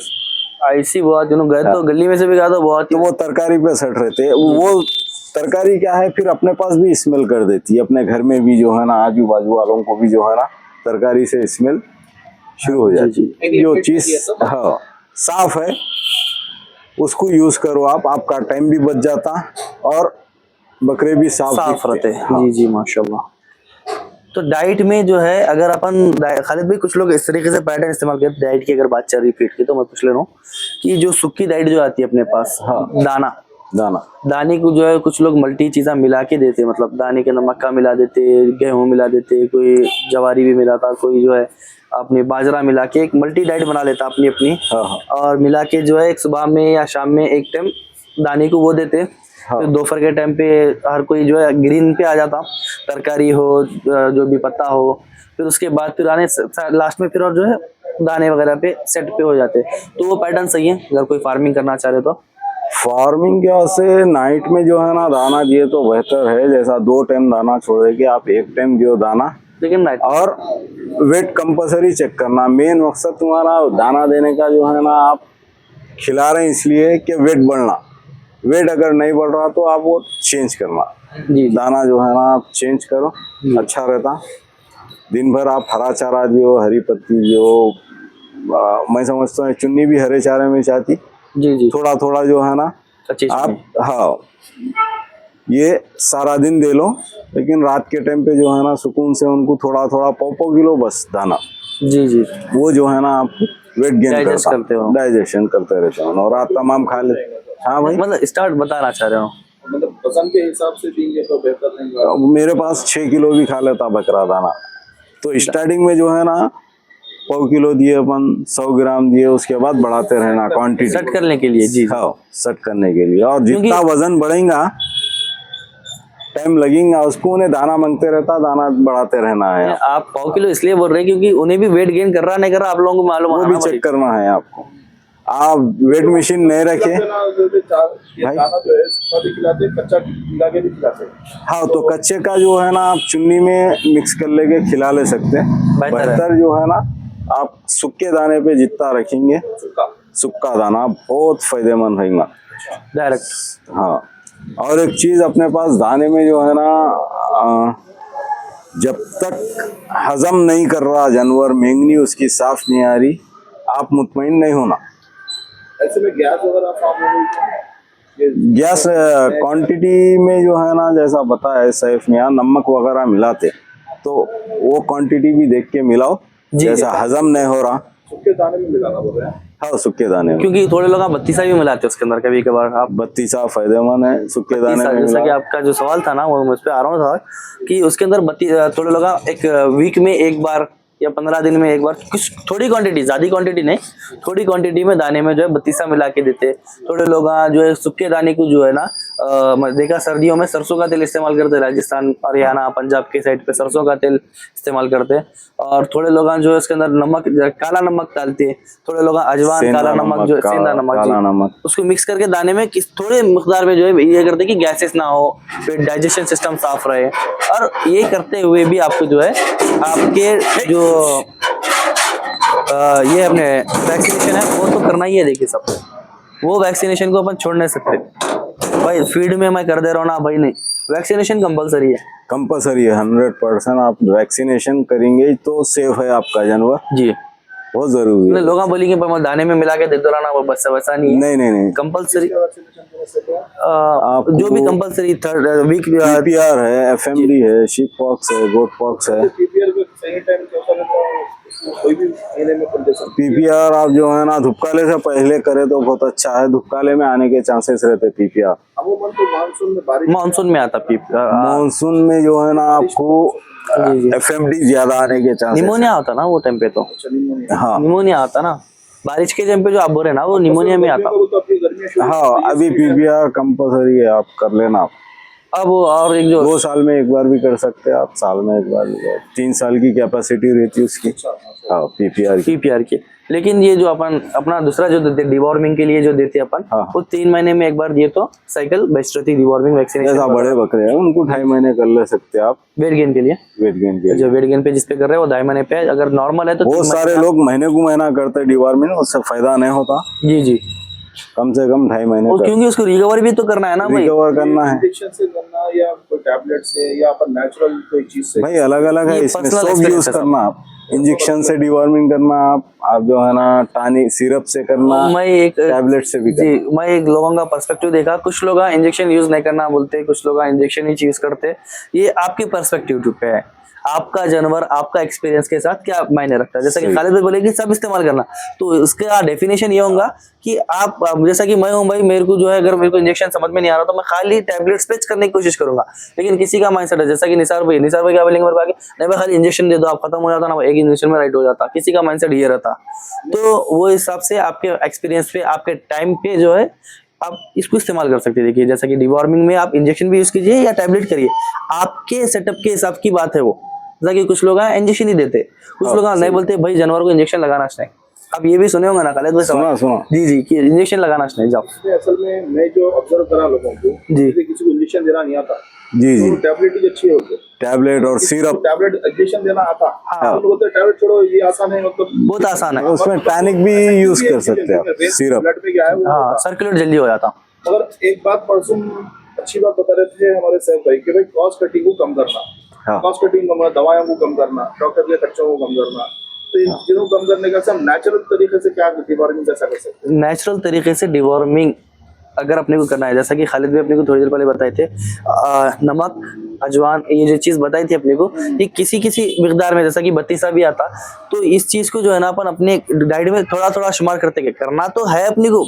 ऐसी बहुत दिनों गए तो गली में से भी गया तो बहुत तो वो तरकारी पे सट रहते। वो तरकारी क्या है, फिर अपने पास भी स्मेल कर देती है, अपने घर में भी जो है ना आजू बाजू वालों को भी जो है ना तरकारी से स्मेल शुरू हो जाती है। जो चीज हाँ साफ है उसको यूज करो आप, आपका टाइम भी बच जाता और बकरे भी साफ रहते हैं। जी जी माशाल्लाह। तो डाइट में जो है अगर अपन खालिद भाई कुछ लोग इस तरीके से पैटर्न इस्तेमाल करते हैं डाइट की, अगर बात चल रही फीड की तो मैं पूछ ले रहा हूँ कि जो सूखी डाइट जो आती है अपने पास, हाँ दाना दाना दाने को जो है कुछ लोग मल्टी चीज़ें मिला के देते हैं, मतलब दाने के अंदर मक्का मिला देते, गेहूं मिला देते, कोई जवारी भी मिलाता, कोई जो है अपने बाजरा मिला के एक मल्टी डाइट बना लेता अपनी अपनी। हाँ हाँ और मिला के जो है एक सुबह में या शाम में एक टाइम दाने को वो देते। हाँ। फिर दोपहर के टाइम पे हर कोई जो है ग्रीन पे आ जाता, तरकारी हो जो भी पत्ता हो, फिर उसके बाद फिर आने लास्ट में फिर और जो है दाने वगैरह पे सेट पे हो जाते। तो वो पैटर्न सही है अगर कोई फार्मिंग करना चाह रहे तो। फार्मिंग के वास्ते नाइट में जो है ना दाना दिए तो बेहतर है, जैसा 2 टाइम दाना छोड़े कि आप 1 टाइम दियो दाना। लेकिन नाइट और वेट कंपलसरी चेक करना, मेन मकसद तुम्हारा दाना देने का जो है ना, आप खिला रहे हैं इसलिए कि वेट बढ़ना, वेट अगर नहीं बढ़ रहा तो आप वो चेंज करना, जी दाना जो है ना आप चेंज करो, अच्छा रहता। दिन भर आप हरा चारा दियो, हरी पत्ती दियो, मैं समझता हूँ चुन्नी भी हरे चारे में चाहती, जी जी थोड़ा थोड़ा जो है ना अच्छी आप, हाँ ये सारा दिन दे लो, लेकिन रात के टाइम पे जो है ना सुकून से उनको थोड़ा थोड़ा 1.5 किलो बस दाना, जी जी वो जो है ना आप वेट गेन डाइजेस्ट करते हो, डाइजेशन करते रहते हो और रात तमाम खा ले। हाँ भाई, मतलब स्टार्ट बताना चाह रहे हो। मतलब वजन के हिसाब से देंगे तो बेहतर रहेगा। मेरे पास 6 किलो भी खा लेता बकरा दाना, तो स्टार्टिंग में जो है ना 1.5 किलो दिए अपन, 100 ग्राम दिए, उसके बाद बढ़ाते रहना क्वांटिटी सेट करने के लिए। जी हाँ सेट करने के लिए। और जितना वजन बढ़ेगा टाइम लगेगा उसको, उन्हें दाना मांगते रहता, दाना बढ़ाते रहना है। आप 1.5 किलो इसलिए बोल रहे हैं क्योंकि उन्हें भी वेट गेन कर रहा नहीं कर रहा आप लोगों को मालूम वो है भी ना भाई। चेक करना है आपको। आप वेट मशीन नहीं रखे ये दाना जो है सूखा भी खिलाते हैं, कच्चा खिला के भी खिलाते हैं। हाँ, तो कच्चे का जो है ना आप चुन्नी में मिक्स कर लेके खिला ले सकते हैं, बेहतर है। बेहतर जो है ना आप सूखे दाने पे जितना रखेंगे, सूखा दाना बहुत फायदेमंद रहेगा डायरेक्ट। हाँ। और एक चीज अपने पास दाने में जो है ना, जब तक हजम नहीं कर रहा जानवर, मेंगनी उसकी साफ नहीं आ रही, आप मुतमईन नहीं होना। ऐसे में गैस वगैरह फॉर्म हो गई, गैस क्वांटिटी में जो है ना, जैसा बताया सैफ मियां, नमक वगैरह मिलाते, तो वो क्वांटिटी भी देख के मिलाओ, जैसा हजम नहीं हो रहा। सूखे दाने में मिलाना बोल रहे हैं। हाँ, सूखे दाने में, क्योंकि थोड़े लोग बत्तीसा भी मिलाते हैं उसके अंदर कभी कभार। आप 32 फायदेमंद है सूखे दाने में जैसा कि मिला। आपका जो सवाल था ना, वो मुझ पे आ रहा था कि उसके अंदर थोड़े लोग एक वीक में एक बार या 15 दिन में एक बार कुछ थोड़ी क्वांटिटी, ज्यादा क्वांटिटी नहीं, थोड़ी क्वांटिटी में दाने में जो है बत्तीसा मिला के देते। थोड़े लोग जो है सूखे दाने को जो है ना, देखा सर्दियों में सरसों का तेल इस्तेमाल करते, राजस्थान हरियाणा पंजाब के साइड पे सरसों का तेल इस्तेमाल करते। और थोड़े लोग जो है उसके अंदर नमक, काला नमक डालते, थोड़े लोग अजवान, काला नमक, जो सेंधा नमक, काला नमक, उसको मिक्स करके दाने में थोड़े मिकदार में जो है ये करते कि गैसेस ना हो, फिर डाइजेशन सिस्टम साफ रहे। और ये करते हुए भी आपको जो है आपके जो ये अपने वैक्सीनेशन है वो तो करना ही है। देखिए सब, वो वैक्सीनेशन को अपन छोड़ नहीं सकते भाई। फीड में मैं कर दे रहा हूँ ना भाई, नहीं, वैक्सीनेशन कंपलसरी है। कंपलसरी है 100%। आप वैक्सीनेशन करेंगे तो सेफ है आपका जानवर, जी, बहुत जरूरी है। लोग बोलेंगे पर मैं दाने में मिला के दे दो ना, वो बस वैसा नहीं है। नहीं नहीं नहीं, कंपलसरी आपको जो भी कंपलसरी थर्ड वीक पीपीआर है, एफएमडी है, शीप पॉक्स है, गोट पॉक्स है। पीपीआर को सही टाइम कैसा रहता है, कोई भी महीने में कर दे सकते पीपीआर आप जो है ना धुपकाले से पहले करे तो बहुत अच्छा है, धुपकाले में आने के चांसेस रहते पीपीआर। हैं। अमूमन तो मानसून में बारिश, मानसून में आता पीपीआर, मानसून में जो है ना आपको एफएमडी ज्यादा आने के चांसेस। निमोनिया होता ना वो टाइम पे, तो हाँ निमोनिया आता ना बारिश के टाइम पे, जो आप बोल रहे हैं ना वो निमोनिया में आता। तो अपनी गर्मियाँ शुरू हाँ, अभी पीपीआर कंपलसरी है, आप कर लेना। आप अब और एक जो 2 साल में एक बार भी कर सकते हैं आप, साल में एक बार भी, 3 साल की कैपेसिटी रहती है उसकी। हाँ, पीपीआर की। लेकिन ये जो अपन अपना दूसरा जो देते डिवॉर्मिंग के लिए जो देते अपन, हाँ। वो 3 महीने में एक बार दिए तो साइकिल बेस्ट रहती डिवॉर्मिंग वैक्सीनेशन। जैसा बड़े बकरे हैं उनको 2.5 महीने कर ले सकते हैं आप, वेट गेन के लिए। वेट गेन के लिए। जो वेट गेन पे जिसपे कर रहे हैं वो 2.5 महीने पे है, अगर नॉर्मल है तो बहुत 3 सारे लोग महीने को महीना करते हैं डिवॉर्मिंग, उससे फायदा नहीं होता। जी जी, कम से कम 2.5 महीने और क्योंकि उसको रिकवर भी तो करना है ना भाई। रिकवर करना है इंजेक्शन से करना या कोई टैबलेट से या अपन नेचुरल कोई चीज से। भाई, अलग अलग है, ये इसमें personal सब experience यूज है करना। आप इंजेक्शन से डिवॉर्मिंग करना, आप जो है ना टानिक सिरप से करना, मैं एक टैबलेट से भी करना। जी, मैं एक लोगों का पर्सपेक्टिव देखा, कुछ लोग इंजेक्शन यूज नहीं करना बोलते, कुछ लोग इंजेक्शन ही यूज करते। ये आपकी पर्सपेक्टिव पे है। आपका जानवर आपका एक्सपीरियंस के साथ क्या मायने रखता है। जैसा कि खालिद भाई बोले कि सब इस्तेमाल करना, तो इसका डेफिनेशन ये होगा कि आप जैसा कि मैं हूँ भाई, मेरे को जो है अगर मेरे को इंजेक्शन समझ में नहीं आ रहा तो मैं खाली टैबलेट स्पेच करने की कोशिश करूंगा। लेकिन किसी का माइंडसेट है जैसा कि निसार भाई क्या बोलेंगे मेरे को आगे, नहीं भाई खाली इंजेक्शन दे दो आप खत्म हो जाता ना, एक इंजेक्शन में राइट हो जाता। किसी का माइंडसेट ये रहता, तो वो हिसाब से आपके एक्सपीरियंस पे आपके टाइम पे जो है आप इसको इस्तेमाल कर सकते हैं। देखिए जैसा कि डिवॉर्मिंग में आप इंजेक्शन भी यूज कीजिए या टैबलेट करिए, आपके सेटअप के हिसाब की बात है वो। जैसा कि कुछ लोग इंजेक्शन ही देते, कुछ लोग नहीं बोलते भाई जानवर को इंजेक्शन लगाना चाहिए। आप ये भी सुने होंगे ना खालिद भाई सवाल? सुना जी जी कि इंजेक्शन लगाना चाहिए। जाओ असल में मैं जो ऑब्जर्व करा लोगों को, जी। जैसे किसी को इंजेक्शन देना नहीं आता, जी जी, तो टैबलेट ही अच्छी होती है। टैबलेट और सिरप, टैबलेट इंजेक्शन देना आता, हाँ। तो लोग बोलते हैं टैबलेट छोड़ो ये आसान है, मतलब बहुत आसान है। उसमें टैनिक भी यूज कर सकते हैं आप, सिरप। ब्लड में क्या है वो हाँ सर्कुलेट जल्दी हो जाता। मगर एक बात परसों अच्छी बात बता रहे थे हमारे सैफ भाई कि भाई कॉस्ट कटिंग को कम करना, हाँ। कॉस्ट कटिंग कम करना, दवाओं को कम करना, डॉक्टर के खर्चों को कम करना। तो इन चीजों को कम करने का हम नेचुरल तरीके से क्या डिवॉर्मिंग कैसा कर सकते हैं? नेचुरल तरीके से डिवॉर्मिंग अगर अपने को करना है, जैसा कि खालिद भी अपने को थोड़ी देर पहले बताए थे, नमक अजवान ये जो चीज बताई थी अपने को, ये किसी किसी मिकदार में जैसा कि 32 भी आता, तो इस चीज को जो है ना अपन अपने डाइट में थोड़ा थोड़ा शुमार करते के करना तो है अपने को।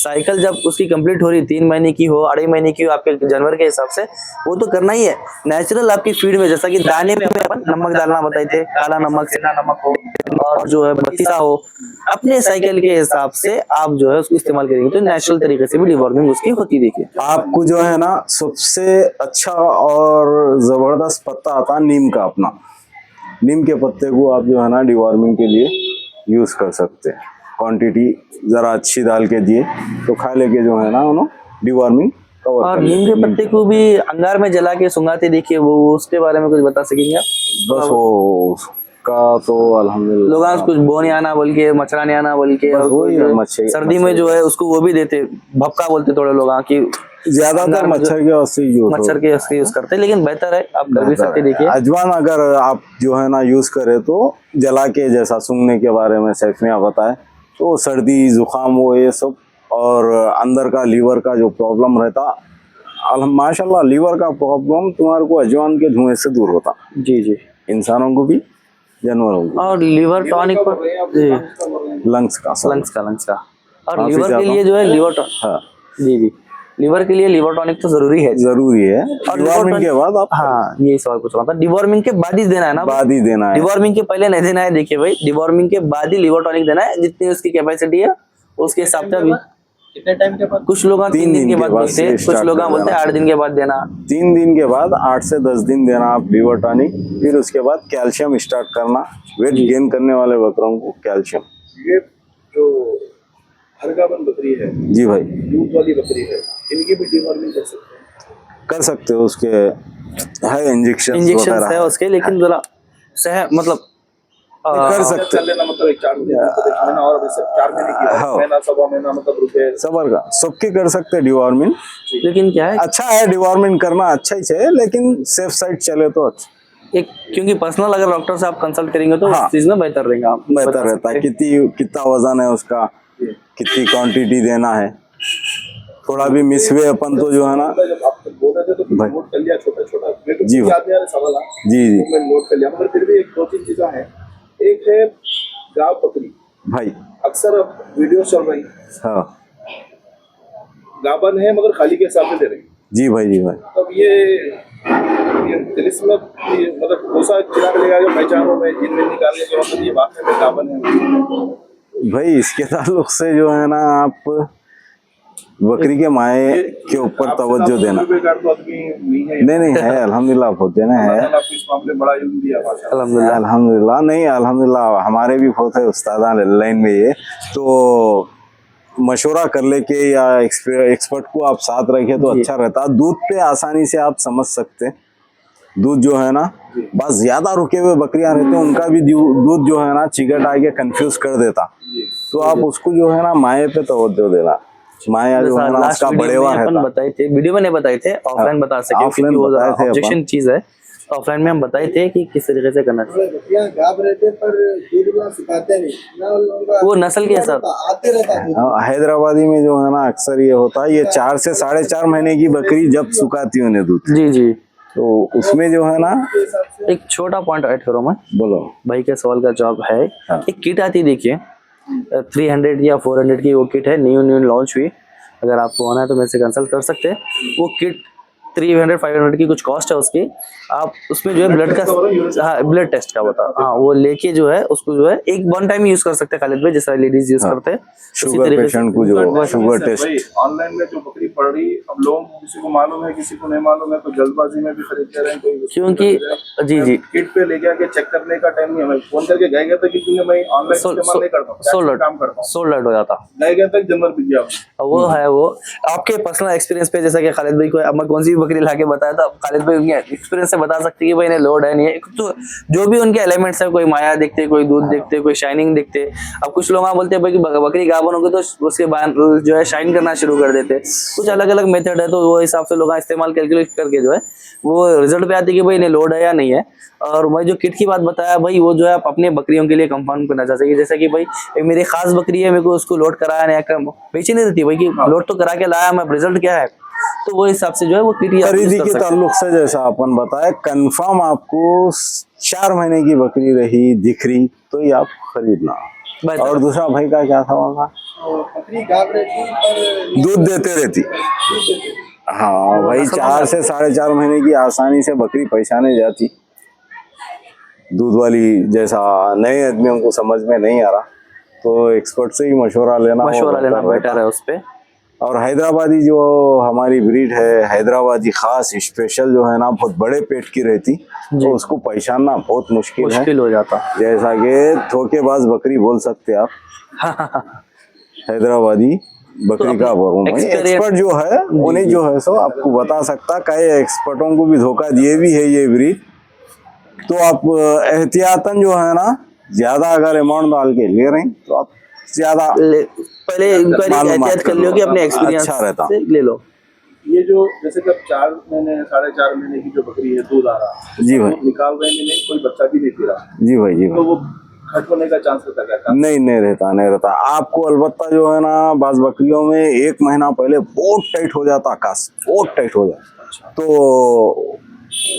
साइकिल जब उसकी कंप्लीट हो रही 3 महीने की हो, 2.5 महीने की हो, आपके जानवर के हिसाब से वो तो करना ही है। नेचुरल आपकी फीड में जैसा कि दाने में अपन नमक डालना बताए थे, काला नमक, सेंधा नमक हो और जो है 32 हो, अपने साइकिल के हिसाब से आप जो है उसको इस्तेमाल करेंगे तो नेचुरल तरीके से भी डिवॉर्मिंग उसकी होती। देखिए आपको जो है ना सबसे अच्छा और जबरदस्त पत्ता आता है नीम का। अपना नीम के पत्ते को आप जो है ना डिवॉर्मिंग के लिए यूज कर सकते हैं। क्वांटिटी जरा अच्छी डाल के दिए तो खा लेके जो है ना उन्होंने डिवॉर्मिंग कवर और कर नीम के लेते हैं। पत्ते को भी अंगार में जला के सुंगाते देखिए, वो उसके बारे में कुछ बता सकेंगे आप? बस वो उसका तो अल्हम्दुलिल्लाह लोग कुछ बोनी आना बोल के, मच्छरानी आना बोल के, बस और वही कुछ है, मच्छर सर्दी में जो है उसको वो भी देते, भपका बोलते थोड़े लोग कि ज्यादातर मच्छर के उससे यूज मच्छर के उसके यूज करते हैं, लेकिन बेहतर है आप कर भी सकते। देखिए अजवान अगर आप जो है ना यूज करें तो जला के, जैसा सूंघने के बारे में सैफ ने बताया, तो सर्दी जुकाम वो ये सब और अंदर का लीवर का जो प्रॉब्लम रहता, माशाल्लाह लीवर का प्रॉब्लम तुम्हारे को अजवान के धुएं से दूर होता। जी जी, इंसानों को भी जानवरों को और लीवर टॉनिक पर जी, लंग्स का लंग्स का और काफी लीवर के ज्यादा। लिए जो है लीवर हाँ जी जी, लीवर के लिए लीवर टॉनिक तो जरूरी है। जरूरी है। और डिवॉर्मिंग के बाद आप हाँ यही सवाल पूछ रहा था, डिवॉर्मिंग के बाद ही देना है ना? बाद ही देना है, डिवॉर्मिंग के पहले नहीं देना है। देखिए भाई डिवॉर्मिंग के बाद ही लिवर टॉनिक देना है, जितनी उसकी कैपेसिटी है उसके हिसाब से। अभी कितने टाइम के बाद? कुछ लोग 3 दिन के बाद बोलते हैं, कुछ लोग बोलते हैं 8 दिन के बाद देना। 3 दिन के बाद 8 से 10 दिन देना आप लीवर टॉनिक। फिर उसके बाद कैल्शियम स्टार्ट करना। वेट गेन करने वाले बकरों को कैल्शियम। ये जो हरगावन बकरी है, जी भाई, दूध वाली बकरी है, इनकी भी डिवॉर्मिंग कर सकते हैं? कर सकते हो। उसके है इंजेक्शन है उसके, लेकिन जरा सह मतलब कर सकते चल लेना, मतलब 4 महीना और वैसे 4 महीने की हाँ। महीना सवा महीना मतलब रुके सबर का सबके कर सकते हैं डिवॉर्मिंग। लेकिन क्या है अच्छा है डिवॉर्मिंग करना, अच्छा ही है, लेकिन सेफ साइड चले तो अच्छा। एक, क्योंकि पर्सनल अगर डॉक्टर से आप कंसल्ट करेंगे तो हाँ। इस चीज में बेहतर रहेगा। आप बेहतर बता रहता है। सकते कितना वजन है उसका, कितनी क्वांटिटी देना है, थोड़ा भी मिस हुए अपन तो जो है ना। जब आप बोल रहे थे तो भाई। नोट कर लिया छोटा छोटा, मेरे को जी कुछ याद नहीं आ रहा सवाल है, जी जी तो मैं नोट कर लिया, मगर फिर भी एक 2-3 चीजें हैं। एक है गाय बकरी, भाई। अक्सर अब वीडियो चल रही, हाँ गाबन है मगर खाली के हिसाब से दे रही। जी भाई, जी भाई। तब ये तिलिस्म मतलब भूसा चिराग लेगा जो पहचान हो, मैं जिन में निकाल के मतलब ये बात है गाबन है भाई इसके ताल्लुक से जो है ना आप बकरी के माए के ऊपर तवज्जो देना। नहीं नहीं है अल्हम्दुलिल्लाह, होते ना है इस मामले बड़ा यूं दिया माशाल्लाह। अल्हम्दुलिल्लाह। अल्हम्दुलिल्लाह, नहीं अल्हम्दुलिल्लाह हमारे भी बहुत है उस्ताद लाइन में। ये तो मशवरा कर लेके या एक्सपर्ट को आप साथ रखे तो अच्छा रहता। दूध पे आसानी से आप समझ सकते। दूध जो है ना, बस ज्यादा रुके हुए बकरियां रहते हैं उनका भी दूध जो है ना चिकट आके कंफ्यूज कर देता। तो आप उसको जो है ना माए पे तवज्जो देना। माया जो है ना उसका बड़ेवा रहता। बताए थे, वीडियो में नहीं बताए थे, ऑफलाइन बता सके क्योंकि वो ऑब्जेक्शन चीज है। ऑफलाइन में हम बताए थे कि किस तरीके से करना चाहिए। बकरियां गाब रहते पर दूध सिखाते नहीं ना, वो नस्ल के हिसाब आते रहता है। हैदराबादी में जो है ना अक्सर ये होता है, ये 4 से 4.5 महीने की बकरी जब सुखाती उन्हें दूध, जी जी, तो उसमें जो है ना, एक छोटा पॉइंट ऐड करो मैं, बोलो। भाई के सवाल का जवाब है। हाँ। एक किट आती है, देखिए 300 या 400 की वो किट है, न्यू लॉन्च हुई। अगर आपको आना है तो मेरे से कंसल्ट कर सकते हैं। वो किट 300-500 की कुछ कॉस्ट है उसकी। आप उसमें जो है ब्लड का, हाँ ब्लड टेस्ट का बता, हाँ वो लेके जो है उसको जो है एक वन टाइम यूज कर सकते हैं खालिद भाई, जैसा लेडीज यूज करते हैं उसी शुगर तरीके से। पेशेंट को जो शुगर टेस्ट, ऑनलाइन में जो बकरी पड़ रही, अब लोगों को किसी को मालूम है, किसी को नहीं मालूम है, तो जल्दबाजी में भी खरीद ले रहे हैं। कोई क्योंकि जी किट पे ले गया के चेक करने का टाइम नहीं, हमें फोन करके गए गए थे कि क्योंकि मैं ऑनलाइन इस्तेमाल नहीं करता हूँ, सोल्ड काम करता हूँ, सोल्ड आउट हो जाता। गए गए तक जनरल भी गया। वो है, वो आपके पर्सनल एक्सपीरियंस पे, जैसा कि खालिद भाई को अब मैं कौन सी भी बकरी लाके बताया था, खालिद भाई उनके एक्सपीरियंस से बता सकते हैं कि भाई इन्हें लोड है नहीं है। तो जो भी उनके एलिमेंट्स है, कोई माया देखते, कोई दूध देखते, कोई शाइनिंग देखते। अब कुछ लोग बोलते हैं भाई कि बकरी गाभन होगी तो उसके बाद जो है शाइन करना शुरू कर देते। कुछ अलग अलग मेथड है, तो वो हिसाब से लोग इस्तेमाल कैलकुलेट करके जो है वो रिजल्ट पे आती है कि भाई इन्हें लोड है या नहीं है। और मैं जो किट की बात बताया भाई, वो जो है आप अपने बकरियों के लिए कंफर्म करना चाह सकते, जैसे कि भाई एक मेरी खास बकरी है, मेरे को उसको लोड कराया नहीं, बेची नहीं रहती भाई कि लोड तो करा के लाया मैं, रिजल्ट क्या है, तो वो हिसाब से जो है वो किट खरीदी के ताल्लुक से जैसा अपन बताए, कंफर्म आपको 4 महीने की बकरी रही दिख रही तो ये आप खरीदना। और दूसरा भाई का क्या था वहाँ, बकरी गाभ रहती पर दूध देते रहती। हाँ भाई, 4 से 4.5 महीने की आसानी से बकरी पहचाने जाती। दूध वाली जैसा नए आदमियों को समझ में नहीं आ रहा तो एक्सपर्ट से ही मशवरा लेना बेटर है उस पे। और हैदराबादी जो हमारी ब्रीड है, हैदराबादी खास स्पेशल जो है ना, बहुत बड़े पेट की रहती, तो उसको पहचानना बहुत मुश्किल हो जाता। जैसा कि धोखेबाज बकरी बोल सकते आप। हैदराबादी बकरी का एक्सपर्ट जो है उन्हें जो है सो आपको बता सकता। कई एक्सपर्टों को भी धोखा दिए भी है ये ब्रीड, तो आप एहतियातन जो है ना, ज्यादा अगर अमाउंट डाल के ले रहे हैं तो आप ज्यादा पहले एहतियात कर लो कि अपने एक्सपीरियंस अच्छा रहता से ले लो। ये जो जैसे कि 4 महीने 4.5 महीने की जो बकरी है, दूध आ रहा है, जी भाई, निकाल रहे हैं, नहीं कोई बच्चा भी नहीं पी रहा, जी भाई, जी तो वो खट होने का चांस रहता है? नहीं रहता आपको। अलबत्ता जो है ना, बाज बकरियों में 1 महीना पहले बहुत टाइट हो जाता, आकाश बहुत टाइट हो जाता, तो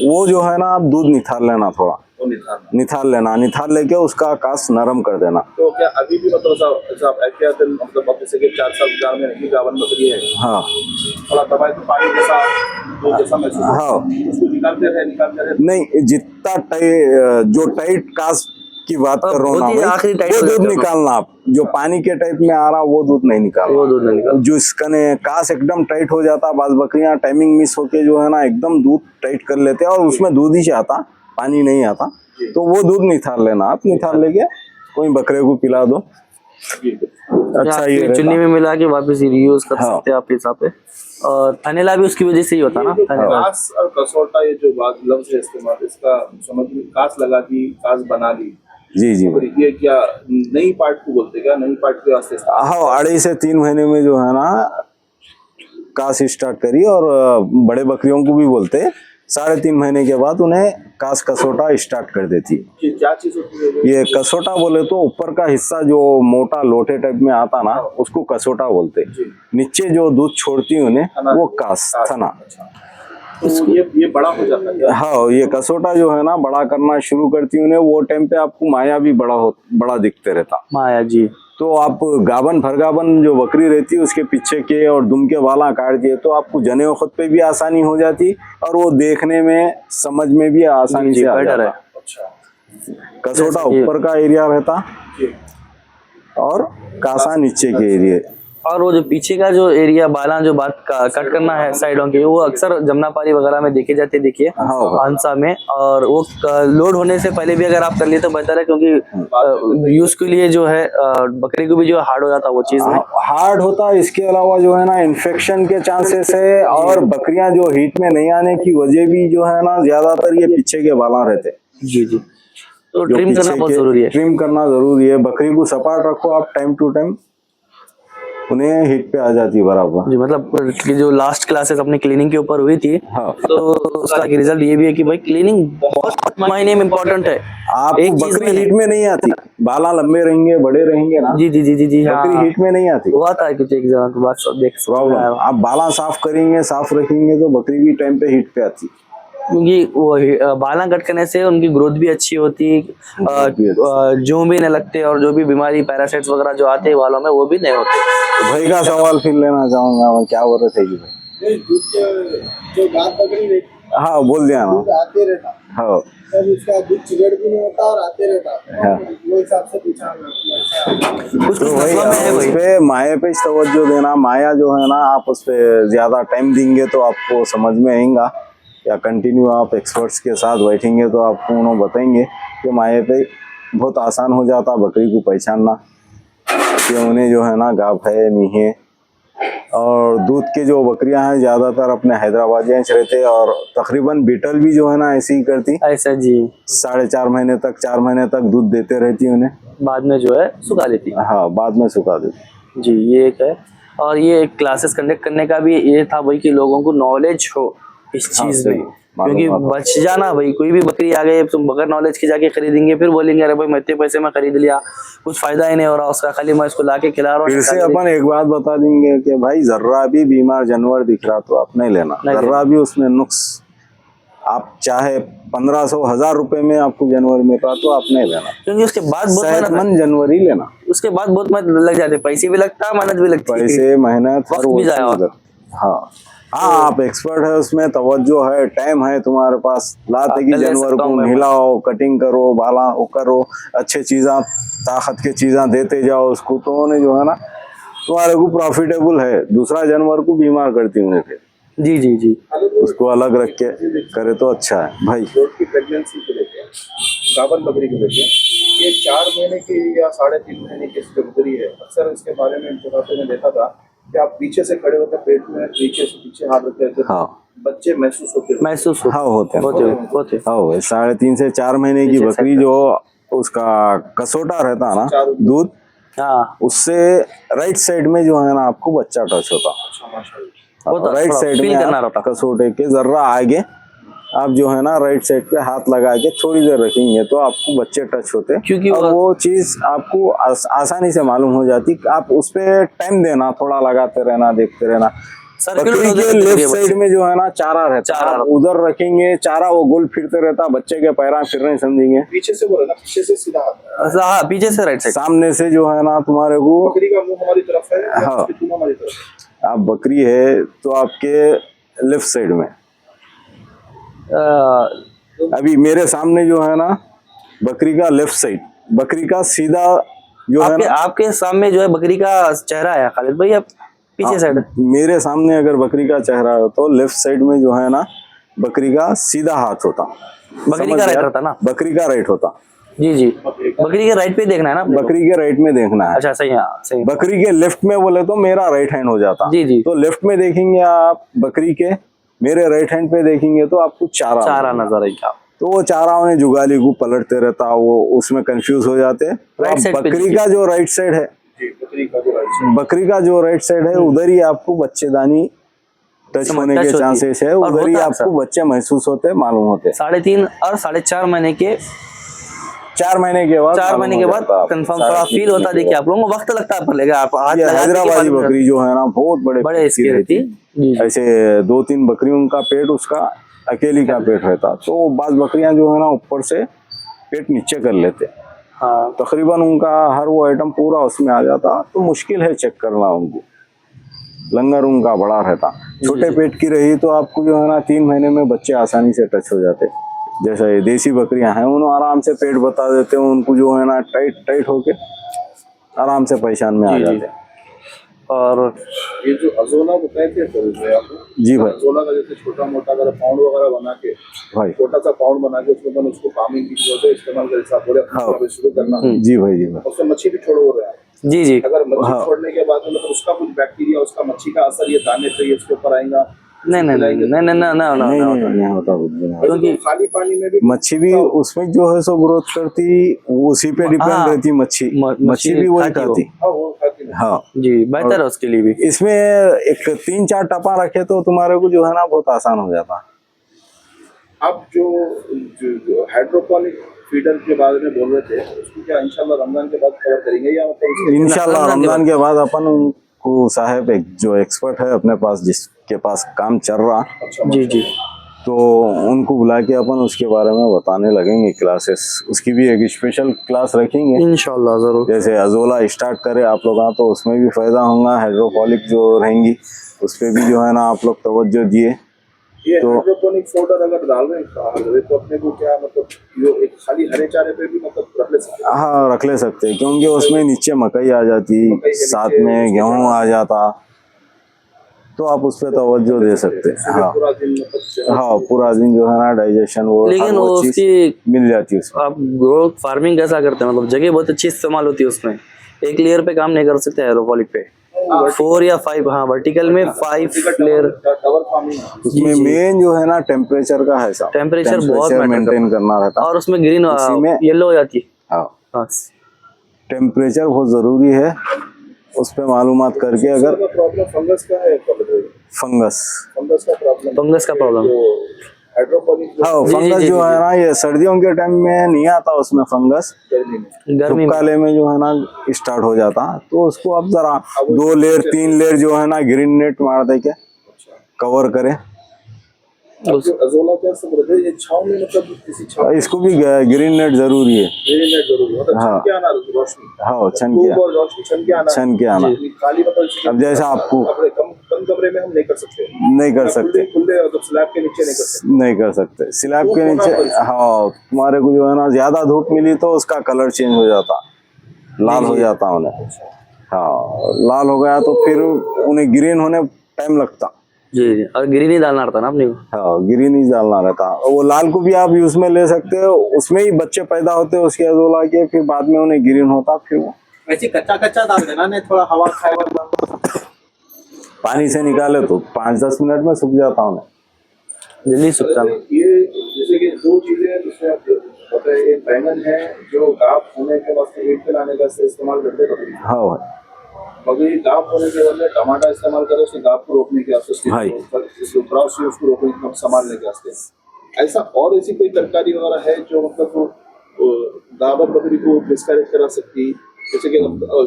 वो जो है ना, आप दूध निथाल लेना, थोड़ा निथाल लेके उसका आकाश नरम कर देना। तो क्या अभी भी मतलब जैसे कि 4 साल 4 महीने की गाभन बकरी है, हाँ थोड़ा दबाए तो पानी जैसा दूध जैसा महसूस, हाँ, उसको निकालते रहे नहीं, जितना जो टाइट कास की बात कर रहा हूँ ना भाई, वो दूध निकालना आप। जो पानी के टाइप में आ रहा वो दूध नहीं निकालना। जो इसका कास एकदम टाइट हो जाता, बाज बकरियां टाइमिंग मिस होके जो है ना एकदम दूध टाइट कर लेते हैं और उसमें दूध ही आता, पानी नहीं आता, तो वो दूध निथाल लेना आप। निथाल लेके कोई बकरे को पिला दो, अच्छा ये चुन्नी में मिला के वापस रीयूज कर सकते हैं आप हिसाब पे। और थनेला भी उसकी वजह से ही होता ना। कास और कसौटा, ये जो बात लफ्ज है इस्तेमाल, इसका समझ में, कास लगा दी, कास बना ली, जी ये क्या नई पार्ट को बोलते, क्या नई पार्ट के वास्ते? हाँ, 2.5 से 3 महीने में जो है ना कास स्टार्ट करी, और बड़े बकरियों को भी बोलते 3.5 महीने के बाद उन्हें कास कसोटा स्टार्ट कर देती। क्या चीज होती है ये कसोटा? बोले तो ऊपर का हिस्सा जो मोटा लोटे टाइप में आता ना, उसको कसोटा बोलते। नीचे जो दूध छोड़ती उन्हें वो कास, थना। तो ये बड़ा हो जाता है। हाँ, ये कसोटा जो है ना बड़ा करना शुरू करती उन्हें, वो टाइम पे आपको माया भी बड़ा दिखते रहता, माया जी। तो आप गाबन भरगाबन जो बकरी रहती है उसके पीछे के और दुम के बाला काट दिए तो आपको जने वक्त पे भी आसानी हो जाती, और वो देखने में समझ में भी आसानी से आ जाता। अच्छा, कसोटा ऊपर का एरिया रहता और कासा नीचे के एरिया। और वो जो पीछे का जो एरिया बाला जो बात कट करना है साइडों के, वो अक्सर जमुनापारी वगैरह में देखे जाते, देखिए हंसा में। और वो लोड होने से पहले भी अगर आप कर लिए तो बेहतर है, क्योंकि यूज के लिए जो है बकरी को भी जो हार्ड हो जाता वो चीज में हार्ड होता। इसके अलावा जो है ना इन्फेक्शन के चांसेस है, और बकरियां जो हीट में नहीं आने की वजह भी जो है ना, ज्यादातर ये पीछे के बाला रहते। जी, तो ट्रिम करना बहुत जरूरी है। ट्रिम करना जरूरी है। बकरी को सपाट रखो आप, टाइम टू टाइम उन्हें हिट पे आ जाती है बराबर। जी, मतलब जो लास्ट क्लासेस अपनी क्लीनिंग के ऊपर हुई थी, हाँ, तो उसका रिजल्ट ये भी है कि भाई क्लीनिंग बहुत मायने में इम्पोर्टेंट है। आप बकरी हीट में नहीं आती, बाला लंबे रहेंगे, बड़े रहेंगे ना। जी, बकरी हीट में नहीं आती। हुआ था कुछ एग्जाम के बाद सब देख प्रॉब्लम। आप बाला साफ करेंगे, साफ रखेंगे तो बकरी भी टाइम पे हीट पे आती। क्योंकि वो बाला कट करने से उनकी ग्रोथ भी अच्छी होती, जो भी नहीं लगते, और जो भी बीमारी पैरासाइट्स वगैरह जो आते हैं बालों में वो भी नहीं होते। तो भाई का सवाल फिर लेना चाहूंगा मैं, क्या बोल रहे थे कि भाई? जो बात पकड़ी रहती हाँ बोल दिया ना। दूध आते रहता, हाँ तब उसका दूध चिगड़ भी नहीं होता और आते रहता, हाँ। वो हिसाब से पूछा हमने। कुछ तो कुछ भाई नस्लों में है उस भाई। पे माया पे तवज्जो देना, माया जो है ना आप उस पे ज्यादा टाइम देंगे तो आपको समझ में आएगा, या कंटिन्यू आप एक्सपर्ट्स के साथ बैठेंगे तो आपको उन्होंने बताएंगे कि माया पे बहुत आसान हो जाता बकरी को पहचानना कि उन्हें जो है ना गाभ है नहीं है। और दूध के जो बकरियां हैं ज्यादातर अपने हैदराबादियांच रहते हैं, और तकरीबन बीटल भी जो है ना ऐसी ही करती, ऐसा जी, 4.5 महीने तक 4 महीने तक दूध देते रहती उन्हें। बाद में जो है सुखा देती। हाँ बाद में सुखा देती। जी ये एक है। और ये क्लासेस कंडक्ट करने का भी ये था भाई कि लोगों को नॉलेज हो इस हाँ, चीज सही, में, क्योंकि मालूम बच जाना भाई, कोई भी बकरी आ गई तुम बगैर नॉलेज के जाके खरीदेंगे, फिर बोलेंगे अरे भाई मैं इतने पैसे में खरीद लिया, कुछ फायदा ही नहीं हो रहा उसका, खाली मैं इसको लाके खिला रहा फिर हूँ। से अपन एक बात बता देंगे कि भाई जर्रा भी बीमार जानवर दिख रहा तो आप नहीं लेना, नहीं जर्रा भी उसमें नुक्स, आप चाहे 1500-1000 रुपए में आपको जानवर मिल रहा तो आप नहीं लेना, क्योंकि उसके बाद बहुत मेहनत, सेहतमंद जानवर ही लेना। उसके बाद बहुत मेहनत लग जाते, पैसे भी लगता है, मेहनत भी लगती है, पैसे मेहनत हर वक्त भी वो जाया चीज लग- हाँ हाँ आप एक्सपर्ट है उसमें, तवज्जो है, टाइम है तुम्हारे पास, लाते आप की कर ले जानवर सकता को हूँ मैं। नहलाओ, कटिंग करो, बाला वो करो, अच्छे चीजा ताकत के चीजा देते जाओ उसको, तो उन्हें जो है ना तुम्हारे को प्रॉफिटेबल है। दूसरा जानवर को बीमार करती उन्हें फिर जी जी जी। उसको अलग रख के करे तो अच्छा है भाई। गोट की प्रेगनेंसी को लेके, गाभन बकरी को लेके, ये 4 महीने की या 3.5 महीने की जो बकरी है, अक्सर इसके बारे में जगह ने देखा था कि आप पीछे से खड़े होकर पेट में पीछे से पीछे हाथ रखते थे, हाँ बच्चे महसूस होते थे। महसूस हाँ होते हैं होते। हाँ भाई 3.5 से 4 महीने की बकरी जो उसका कसोटा रहता है ना दूध, हाँ उससे राइट साइड में जो है ना आपको बच्चा टच होता, अच्छा माशाल्लाह। वो तो राइट थोड़ा साइड feel में करना आप रहता। कसोटे के जर्रा आगे आप जो है ना राइट साइड पे हाथ लगा के थोड़ी देर रखेंगे तो आपको बच्चे टच होते, क्योंकि और वो चीज आपको आसानी से मालूम हो जाती। आप उस पे टाइम देना, थोड़ा लगाते रहना, देखते रहना। बकरी के लेफ्ट साइड में जो है ना चारा रहता, चारा आप उधर रखेंगे चारा, वो गोल फिरते रहता, बच्चे के पैरा फिर नहीं समझेंगे। पीछे से बोले ना, पीछे से सीधा हाथ, हाँ पीछे से राइट साइड। सामने से जो है ना तुम्हारे को, बकरी का मुंह हमारी तरफ है, हाँ। उसकी थूम हमारी तरफ है। आप बकरी है तो आपके लेफ्ट साइड में, अभी मेरे सामने जो है ना बकरी का लेफ्ट साइड, बकरी का सीधा जो है आपके ना, आपके सामने जो है बकरी का चेहरा है खालिद भाई, आप पीछे साइड। मेरे सामने अगर बकरी का चेहरा हो तो लेफ्ट साइड में जो है ना बकरी का सीधा हाथ होता, बकरी समझ का राइट गया? रहता ना। बकरी का राइट होता, जी जी, बकरी के राइट पे देखना है ना अपने को। बकरी के राइट में देखना है। अच्छा सही है, सही। बकरी के लेफ्ट में बोले तो मेरा राइट हैंड हो जाता, जी जी। तो लेफ्ट में देखेंगे आप बकरी के, मेरे राइट हैंड पे देखेंगे तो आपको चारा चारा नजर आएगा। तो वो चारा उन्हें जुगाली को पलटते रहता, वो उसमें कंफ्यूज हो जाते। तो राइट आप साइड पे बकरी का जो राइट साइड है, जी, बकरी का जो राइट साइड, बकरी का जो राइट साइड है उधर ही आपको बच्चेदानी टच होने के टच होती है। चांसेस है, और उधर ही होता आपको अक्सर। बच्चे महसूस होते, मालूम होते। 3.5 और 4.5 महीने के, 4 महीने के बाद 4 महीने के बाद कंफर्म थोड़ा फील होता है। देखिए आप लोगों को वक्त लगता है पर लेगा, आप हाथ ये लगा के हैदराबादी बाद में बकरी जो है ना बहुत बड़े बड़े पेट इसकी की रहती। रहती, जी जी। ऐसे 2-3 बकरियों का पेट उसका अकेली का पेट रहता, तो बाज बकरियां जो है ना ऊपर से पेट नीचे कर लेते, हाँ तकरीबन उनका हर वो आइटम पूरा उसमें आ जाता, तो मुश्किल है चेक करना उनको, लंगर उनका बड़ा रहता। छोटे पेट की रही तो आपको जो है ना 3 महीने में बच्चे आसानी से टच हो जाते। जैसे देसी बकरियां हैं उन्हें आराम से पेट बता देते हैं, उनको जो है ना टाइट टाइट होके आराम से पहचान में आ जी, जी। जाते। और ये जो अजोला बताए थे तो आपको, जी भाई। अजोला का जैसे छोटा मोटा अगर पाउंड वगैरह बना के, भाई छोटा सा पाउंड बना के उसमें उसको कामिंग की जरूरत है, इस्तेमाल कर साथ बोले हाँ। शुरू करना, जी भाई, जी भाई। उससे मच्छी भी छोड़ो हो रहा है। जी जी। अगर मच्छी हाँ। छोड़ने के बाद में मतलब उसका कुछ बैक्टीरिया, उसका मच्छी का असर ये दाने पे ये उसके ऊपर आएगा, नहीं नहीं नहीं नहीं नहीं नहीं नहीं नहीं नहीं नहीं होता कुछ भी नहीं। क्योंकि खाली पानी में भी मच्छी भी उसमें जो है सो ग्रोथ करती, वो उसी पे डिपेंड हाँ। रहती मच्छी, मच्छी मच्छी भी वही खाती वो। खाती। हाँ वो खाती है। हाँ जी, बेहतर है उसके लिए भी। इसमें एक 3-4 टपा रखे तो तुम्हारे को जो है ना बहुत आसान हो जाता। आप जो हाइड्रोपोनिक फीडर के बारे में बोल रहे थे, उसको क्या इंशाल्लाह रमजान के बाद कवर करेंगे या मतलब इंशाल्लाह रमजान के बाद अपन को साहब एक जो एक्सपर्ट है अपने पास, जिसके पास काम चल रहा, अच्छा जी जी। तो उनको बुला के अपन उसके बारे में बताने लगेंगे क्लासेस, उसकी भी एक स्पेशल क्लास रखेंगे। इंशाल्लाह जरूर। जैसे अजोला स्टार्ट करें आप लोग तो उसमें भी फायदा होगा, हाइड्रोपोनिक जो रहेंगी उस पर भी जो है ना आप लोग तवज्जो दिए। ये तो हाइड्रोपोनिक फोल्डर अगर डाल रहे हैं तो अपने को क्या मतलब जो एक खाली हरे चारे पे भी मतलब रख ले सकते हैं? हाँ रख ले सकते हैं, क्योंकि उसमें नीचे मकई आ जाती, मकई के साथ नीचे में गेहूं आ जाता, तो आप उस पर तवज्जो दे सकते हैं। हाँ पूरा दिन मतलब हाँ पूरा दिन जो है ना डाइजेशन वो हर लेकिन वो वो चीज उसकी मिल जाती है उसमें। आप ग्रो फार्मिंग कैसा करते हैं, मतलब जगह बहुत अच्छी इस्तेमाल होती है उसमें, एक लेयर पे काम नहीं कर सकते एरोपोनिक पे, 4 या 5, हाँ वर्टिकल में 5 लेयर। टवर फार्मिंग उसमें मेन जो है ना टेम्परेचर का है, साहब टेम्परेचर बहुत मैटर मेंटेन करना रहता है। और उसमें ग्रीन उसी में येलो हो जाती है। हाँ हाँ टेम्परेचर बहुत जरूरी है, उस पर मालूमात करके अगर प्रॉब्लम फंगस का है, फंगस फंगस का प्रॉब्लम, फंगस का प्रॉब्लम। हाइड्रोपोनिक हाँ फंगस जी, जो जी, है ना ये सर्दियों के टाइम में नहीं आता उसमें फंगस, गर्मी में गर्मी में काले में जो है ना स्टार्ट हो जाता, तो उसको आप जरा 2 लेयर 3 लेयर जो है ना ग्रीन नेट मार दे के कवर करें। अब जो अजोला क्या सब रहते हैं ये छांव में मतलब किसी छांव इसको भी ग्रीन नेट जरूरी है। ग्रीन नेट जरूरी मतलब हाँ। छन के आना रोशनी, हाँ छन धूप किया, और रोशनी छन के आना, छन के आना। काली मतलब अब जैसा आपको अपने कम कम कमरे में हम नहीं कर सकते, नहीं कर सकते, खुले मतलब स्लैब के नीचे नहीं कर सकते। नहीं कर सकते स्लैब धूप के होना नीचे। पड़ता है। हाँ तुम्हारे को जो है ना ज्यादा धूप मिली तो उसका कलर चेंज हो जाता, लाल हो जाता उन्हें। हाँ लाल हो गया तो फिर उन्हें ग्रीन होने टाइम लगता। जी जी, और ग्रीन ही डालना रहता ना अपने को। हाँ ग्रीन ही डालना रहता, वो लाल को भी आप यूज में ले सकते हो, उसमें ही बच्चे पैदा होते हैं उसके अजोला के, फिर बाद में उन्हें ग्रीन होता, फिर वो वैसे कच्चा कच्चा डाल देना, नहीं थोड़ा हवा खाएगा पानी से निकाले तो 5-10 मिनट में सूख जाता उन्हें। जल्दी सूखता है। ये जैसे कि दो चीजें हैं जिसमें आप पता है, एक बैंगन है जो गाप होने के वास्ते ईट पे लाने का इस्तेमाल करते हैं, हाँ भाई मगर ये गाप होने के बदले टमाटर इस्तेमाल करो उसके गाप को रोकने के वास्ते, भाई। क्रॉस से उसको रोकने के संभालने के वास्ते। ऐसा और ऐसी कोई तरकारी वगैरह है जो मतलब वो दावत बकरी को डिस्करेज करा सकती, जैसे कि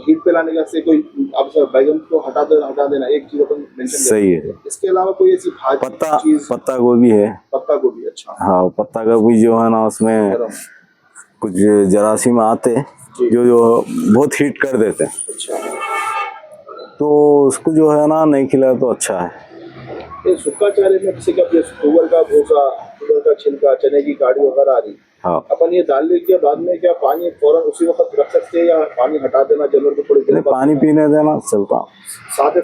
हीट पे लाने के वास्ते कोई आप बैगन को हटा देना एक चीज अपन मेंशन सही है। इसके अलावा कोई ऐसी भाजी पत्ता चीज, पत्ता गोभी है। पत्ता गोभी, अच्छा हाँ पत्ता गोभी जो है ना उसमें गरम, कुछ जरासीम आते जो बहुत हीट कर देते हैं, अच्छा तो उसको जो है ना नहीं खिलाए तो अच्छा है। ये सूखा चारे में जैसे कि अपने तुअर का भूसा, तुअर का छिलका, चने की काड़ी वगैरह आ रही, हाँ अपन ये डालने के बाद में क्या पानी फौरन उसी वक्त रख सकते हैं या पानी हटा देना जानवर को थोड़ी देर नहीं बाद? पानी पीने देना चलता, साथ ही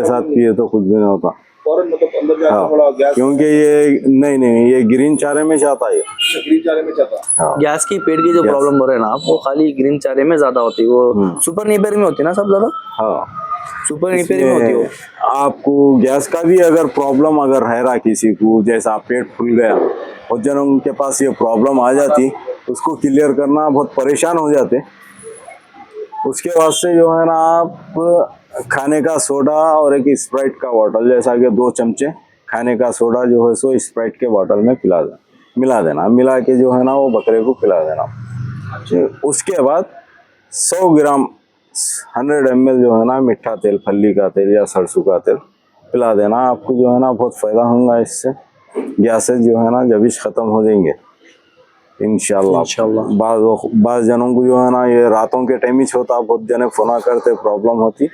साथ पिए तो कुछ भी नहीं होता। फौरन मतलब अंदर जाकर हाँ थोड़ा गैस, क्योंकि ये नहीं ये ग्रीन चारे में जाता है। ग्रीन चारे में जाता, हाँ गैस की पेट की जो प्रॉब्लम हो रहा है ना, वो खाली ग्रीन चारे में ज्यादा होती है, वो सुपर नीपर में होती है ना सब ज्यादा, हाँ सुपर नीपर में होती है वो। आपको गैस का भी अगर प्रॉब्लम अगर है रहा किसी को, जैसा पेट फूल गया और जन उनके पास ये प्रॉब्लम आ जाती, उसको क्लियर करना बहुत परेशान हो जाते। उसके वास्ते जो है ना आप खाने का सोडा और एक स्प्राइट का बॉटल, जैसा कि 2 चमचे खाने का सोडा जो है सो स्प्राइट के बॉटल में मिला देना, मिला के जो है ना वो बकरे को पिला देना। उसके बाद 100 ग्राम 100 ml जो है ना मीठा तेल, फल्ली का तेल या सरसों का तेल पिला देना। आपको जो है ना बहुत फायदा होगा इससे, गैसेस जो है ना जबिश खत्म हो जाएंगे इंशाल्लाह। बाज़ जनों को जो है ना ये रातों के टाइम ही होता, बहुत जने फोना करते प्रॉब्लम होती,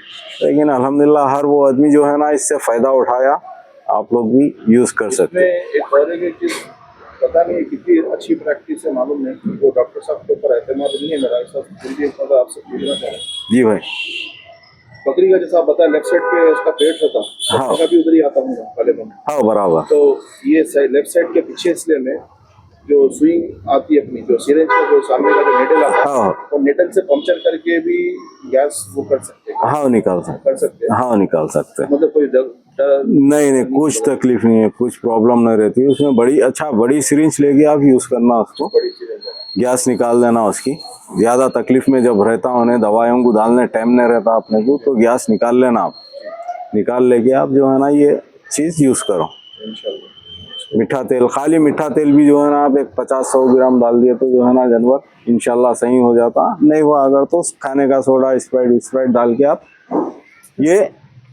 लेकिन अल्हम्दुलिल्लाह हर वो आदमी जो है ना इससे फायदा उठाया, आप लोग भी यूज कर सकते हैं। एक और एक चीज पता नहीं कितनी अच्छी प्रैक्टिस है मालूम नहीं, वो डॉक्टर साहब के ऊपर एतमाद नहीं है मेरा, सब आपसे पूछना चाह रहा हूँ। जी भाई बकरी का जैसा आप बताया लेफ्ट साइड पे उसका पेट होता, हाँ। का भी उधर ही आता होगा पहले में, हाँ बराबर। तो ये लेफ्ट साइड के पीछे हिस्से में जो स्विंग आती है अपनी, जो सिरेंज का जो सामने का जो नेटल आता है, हाँ और नेटल से पंक्चर करके भी गैस वो कर सकते हैं, हाँ निकाल सकते, कर सकते हैं, हाँ निकाल सकते हैं। मतलब कोई नहीं कुछ तकलीफ नहीं है, कुछ प्रॉब्लम नहीं रहती उसमें। बड़ी सिरिंज लेके आप यूज करना, उसको बड़ी सिरेंज है। गैस निकाल देना उसकी। ज्यादा तकलीफ में जब रहता उन्हें दवाइयों को डालने टाइम नहीं रहता अपने को, तो गैस निकाल लेना आप, निकाल लेके आप जो है ना ये चीज यूज करो। इंशाल्लाह मीठा तेल, खाली मीठा तेल भी जो है ना आप एक 50-100 ग्राम डाल दिए तो जो है ना जानवर इंशाल्लाह सही हो जाता। नहीं हुआ अगर तो खाने का सोडा स्प्राइट डाल के आप ये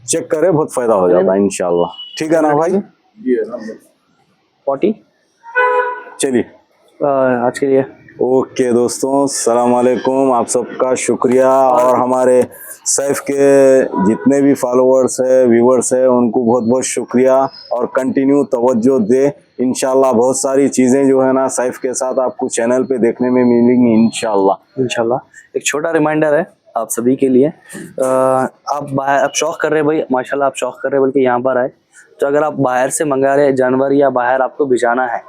चेक करें, बहुत फायदा हो जाता है इंशाल्लाह। ठीक है ना भाई? जी अलहम्दुलिल्लाह। 40। चलिए आज के लिए ओके दोस्तों, सलाम वालेकुम, आप सबका शुक्रिया। और हमारे सैफ के जितने भी फॉलोअर्स है, व्यूवर्स है, उनको बहुत बहुत शुक्रिया। और कंटिन्यू तवज्जो दे, इंशाल्लाह बहुत सारी चीज़ें जो है ना सैफ के साथ आपको चैनल पे देखने में मिलेंगी इंशाल्लाह। एक छोटा रिमाइंडर है आप सभी के लिए, आप शौक कर रहे हैं भाई, माशाल्लाह आप शौक कर रहे हैं बल्कि यहाँ पर आए, तो अगर आप बाहर से मंगा रहे जानवर या बाहर आपको भिजाना है,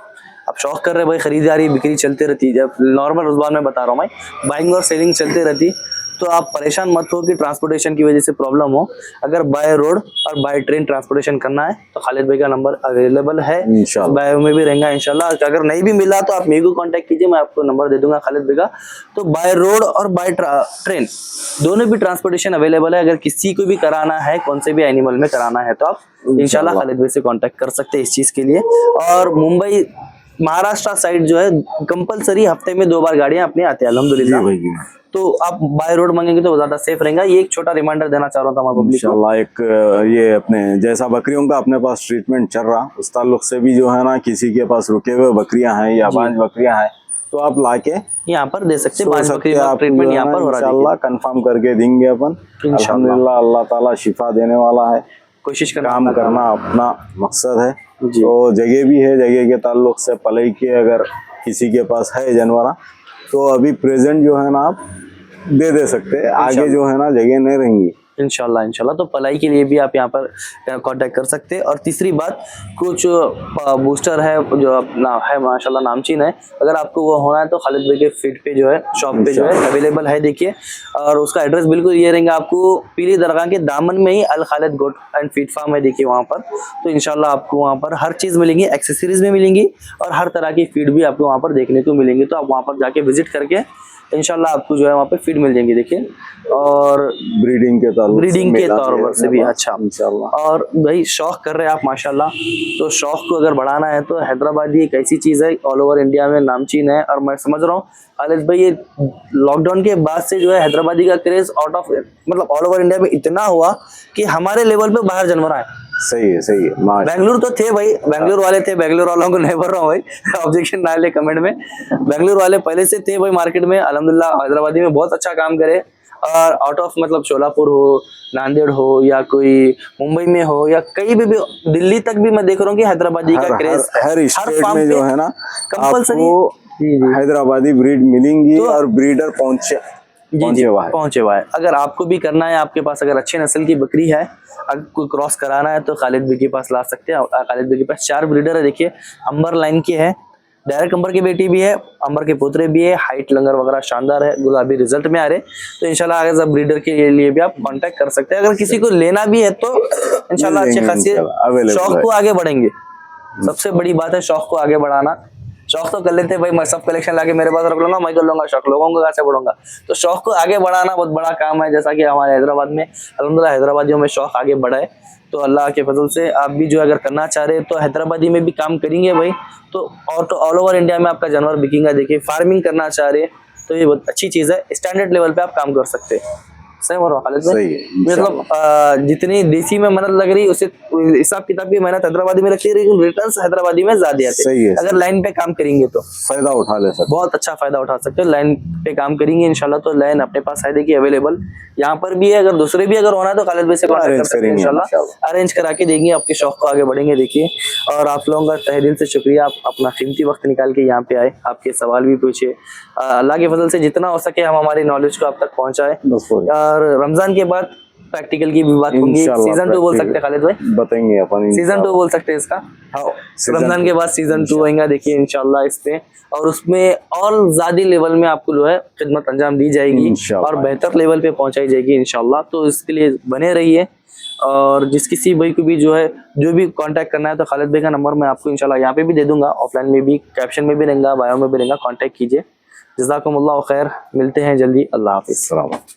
आप शौक कर रहे हैं भाई, खरीदारी बिक्री चलती रहती है, जब नॉर्मल रोजगार में बता रहा हूँ मैं, बाइंग और सेलिंग चलती रहती, तो आप परेशान मत हो कि ट्रांसपोर्टेशन की वजह से प्रॉब्लम हो। अगर बाय रोड और बाय ट्रेन ट्रांसपोर्टेशन करना है तो खालिद भाई का नंबर अवेलेबल है, इंशाल्लाह। बायो में भी रहेगा इंशाल्लाह। अगर नहीं भी मिला तो आप मेरे को कांटेक्ट कीजिए, मैं आपको नंबर दे दूंगा खालिद भाई का। तो बाय रोड और बाय ट्रेन दोनों भी ट्रांसपोर्टेशन अवेलेबल है। अगर किसी को भी कराना है, कौन से भी एनिमल में कराना है, तो आप इंशाल्लाह खालिद भाई से कांटेक्ट कर सकते हैं इस चीज के लिए। और मुंबई महाराष्ट्र साइड जो है कंपलसरी हफ्ते में 2 बार गाड़ियां अपनी आती है अल्हम्दुलिल्लाह। तो आप बाय रोड मांगेंगे तो ज्यादा सेफ रहेगा। ये एक छोटा रिमाइंडर देना चाह रहा था मैं पब्लिक को। इंशाल्लाह। एक ये अपने जैसा बकरियों का अपने पास ट्रीटमेंट चल रहा, उस ताल्लुक से भी जो है ना किसी के पास रुके हुए बकरियां हैं या बांझ बकरियां हैं, तो आप लाके यहाँ पर दे सकते हैं। बांझ बकरी आप ट्रीटमेंट यहाँ पर हो रहा है, इंशाल्लाह कंफर्म करके देंगे अपन अल्हम्दुलिल्लाह। अल्लाह ताला शिफा देने वाला है। कोशिश काम करना अपना मकसद है। तो जगह भी है, जगह के ताल्लुक से पलई के अगर किसी के पास है जानवर, तो अभी प्रेजेंट जो है ना आप दे सकते हैं, आगे जो है ना जगह नहीं रहेंगी इंशाल्लाह। तो पलाई के लिए भी आप यहाँ पर कांटेक्ट कर सकते हैं। और तीसरी बात, कुछ बूस्टर है जो अपना है माशाल्लाह नामचीन है, अगर आपको वो होना है तो खालिद भाई के फीड पे जो है, शॉप पे जो है अवेलेबल है, देखिए। और उसका एड्रेस बिल्कुल ये रहेगा आपको, पीली दरगाह के दामन में ही Al Khalid goat and feed farm है, देखिए वहाँ पर। तो इंशाल्लाह आपको वहाँ पर हर चीज़ मिलेंगी, एक्सेसरीज भी मिलेंगी और हर तरह की फीड भी आपको वहाँ पर देखने को मिलेंगी। तो आप वहाँ पर जाके विजिट करके इंशाल्लाह आपको जो है वहाँ पे फीड मिल जाएंगी, देखिए। और ब्रीडिंग के तौर पर से भी अच्छा इंशाल्लाह। और भाई शौक कर रहे हैं आप माशाल्लाह, तो शौक को अगर बढ़ाना है तो हैदराबादी एक ऐसी चीज़ है, ऑल ओवर इंडिया में नामचीन है। और मैं समझ रहा हूँ खालिद भाई, ये लॉकडाउन के बाद से जो है हैदराबादी का क्रेज आउट ऑफ मतलब ऑल ओवर इंडिया में इतना हुआ कि हमारे लेवल पे बाहर जानवर आए। सही है बेंगलुरु तो थे भाई, बेंगलुरु वाले थे, बेंगलुरु वालों को नहीं बोल रहा हूँ भाई, ऑब्जेक्शन ना ले कमेंट में। बेंगलुरु वाले पहले से थे भाई मार्केट में, अल्हम्दुलिल्लाह हैदराबादी में बहुत अच्छा काम करे। और आउट ऑफ मतलब शोलापुर हो, नांदेड़ हो, या कोई मुंबई में हो, या कहीं भी दिल्ली तक भी मैं देख रहा हूँ कि हैदराबादी का क्रेज हर स्टेट में जो है ना कंपलसरी हैदराबादी ब्रीड मिलेंगी। और ब्रीडर पहुंचे हुआ है। अगर आपको भी करना है, आपके पास अगर अच्छे नस्ल की बकरी है, अगर कोई क्रॉस कराना है, तो खालिद भाई के पास ला सकते हैं। खालिद भाई के पास 4 ब्रीडर है, देखिए। अंबर लाइन के है, डायरेक्ट अंबर की बेटी भी है, अंबर के पोतरे भी है, हाइट लंगर वगैरह शानदार है, गुलाबी रिजल्ट में आ रहे। तो इंशाल्लाह अगर सब ब्रीडर के लिए भी आप कांटेक्ट कर सकते हैं। अगर किसी को लेना भी है तो इंशाल्लाह अच्छे खासी शौक को आगे बढ़ेंगे। सबसे बड़ी बात है शौक को आगे बढ़ाना। शौक तो कर लेते हैं भाई, मैं सब कलेक्शन लाके मेरे पास रख लूंगा, मैं कर लूंगा शौक, लोगों को कैसे बढ़ूंगा। तो शौक को आगे बढ़ाना बहुत बड़ा काम है, जैसा कि हमारे हैदराबाद में अल्हम्दुलिल्लाह हैदराबादियों में शौक आगे बढ़ा है। तो अल्लाह के फजल से आप भी जो अगर करना चाह रहे हैं तो हैदराबादी में भी काम करेंगे भाई, तो ऑल ओवर इंडिया में आपका जानवर बिकेगा। देखिए, फार्मिंग करना चाह रहे हैं तो ये बहुत अच्छी चीज़ है, स्टैंडर्ड लेवल पे आप काम कर सकते हैं। सही बोल रहा हूँ खालिद भाई? मतलब जितनी देसी में मेहनत लग रही है, उससे हिसाब किताब की मेहनत हैदराबादी में लगती है, लेकिन रिटर्न्स हैदराबादी में ज्यादा आते हैं। अगर लाइन पे काम करेंगे तो फायदा उठा ले सकते, बहुत अच्छा फायदा उठा सकते हैं। लाइन पे काम करेंगे इंशाल्लाह तो लाइन अपने पास है, देखिए अवेलेबल यहाँ पर भी है। अगर दूसरे भी अगर होना है तो खालिद भाई से कांटेक्ट कर सकते हैं, इंशाल्लाह अरेंज करा के देंगे, आपके शौक को आगे बढ़ेंगे। देखिए, और आप लोगों का तहे दिल से शुक्रिया, आप अपना कीमती वक्त निकाल के यहाँ पे आए, आपके सवाल भी पूछे। अल्लाह के फजल से जितना हो सके हम हमारी नॉलेज को आप तक पहुँचाए। और रमजान के बाद प्रैक्टिकल की भी बात होगी, सीजन 2 बोल सकते हैं खालिद भाई, बताएंगे अपन, सीजन 2 बोल सकते हैं इसका। रमजान के बाद सीजन 2 होगा, देखिए इंशाल्लाह इस पे, और उसमें और ज्यादा लेवल में आपको जो है खिदमत अंजाम दी जाएगी और बेहतर लेवल पे पहुंचाई जाएगी इंशाल्लाह। तो इसके लिए बने रहिए। और जिस किसी भाई को भी जो है जो भी कांटेक्ट करना है तो खालिद भाई का नंबर मैं आपको इंशाल्लाह यहाँ पे भी दे दूंगा, ऑफलाइन में भी, कैप्शन में भी रहेगा, बायो में भी रहेगा, कांटेक्ट कीजिए। जज़ाकुमुल्लाह खैर, मिलते हैं जल्दी, अल्लाह हाफिज़।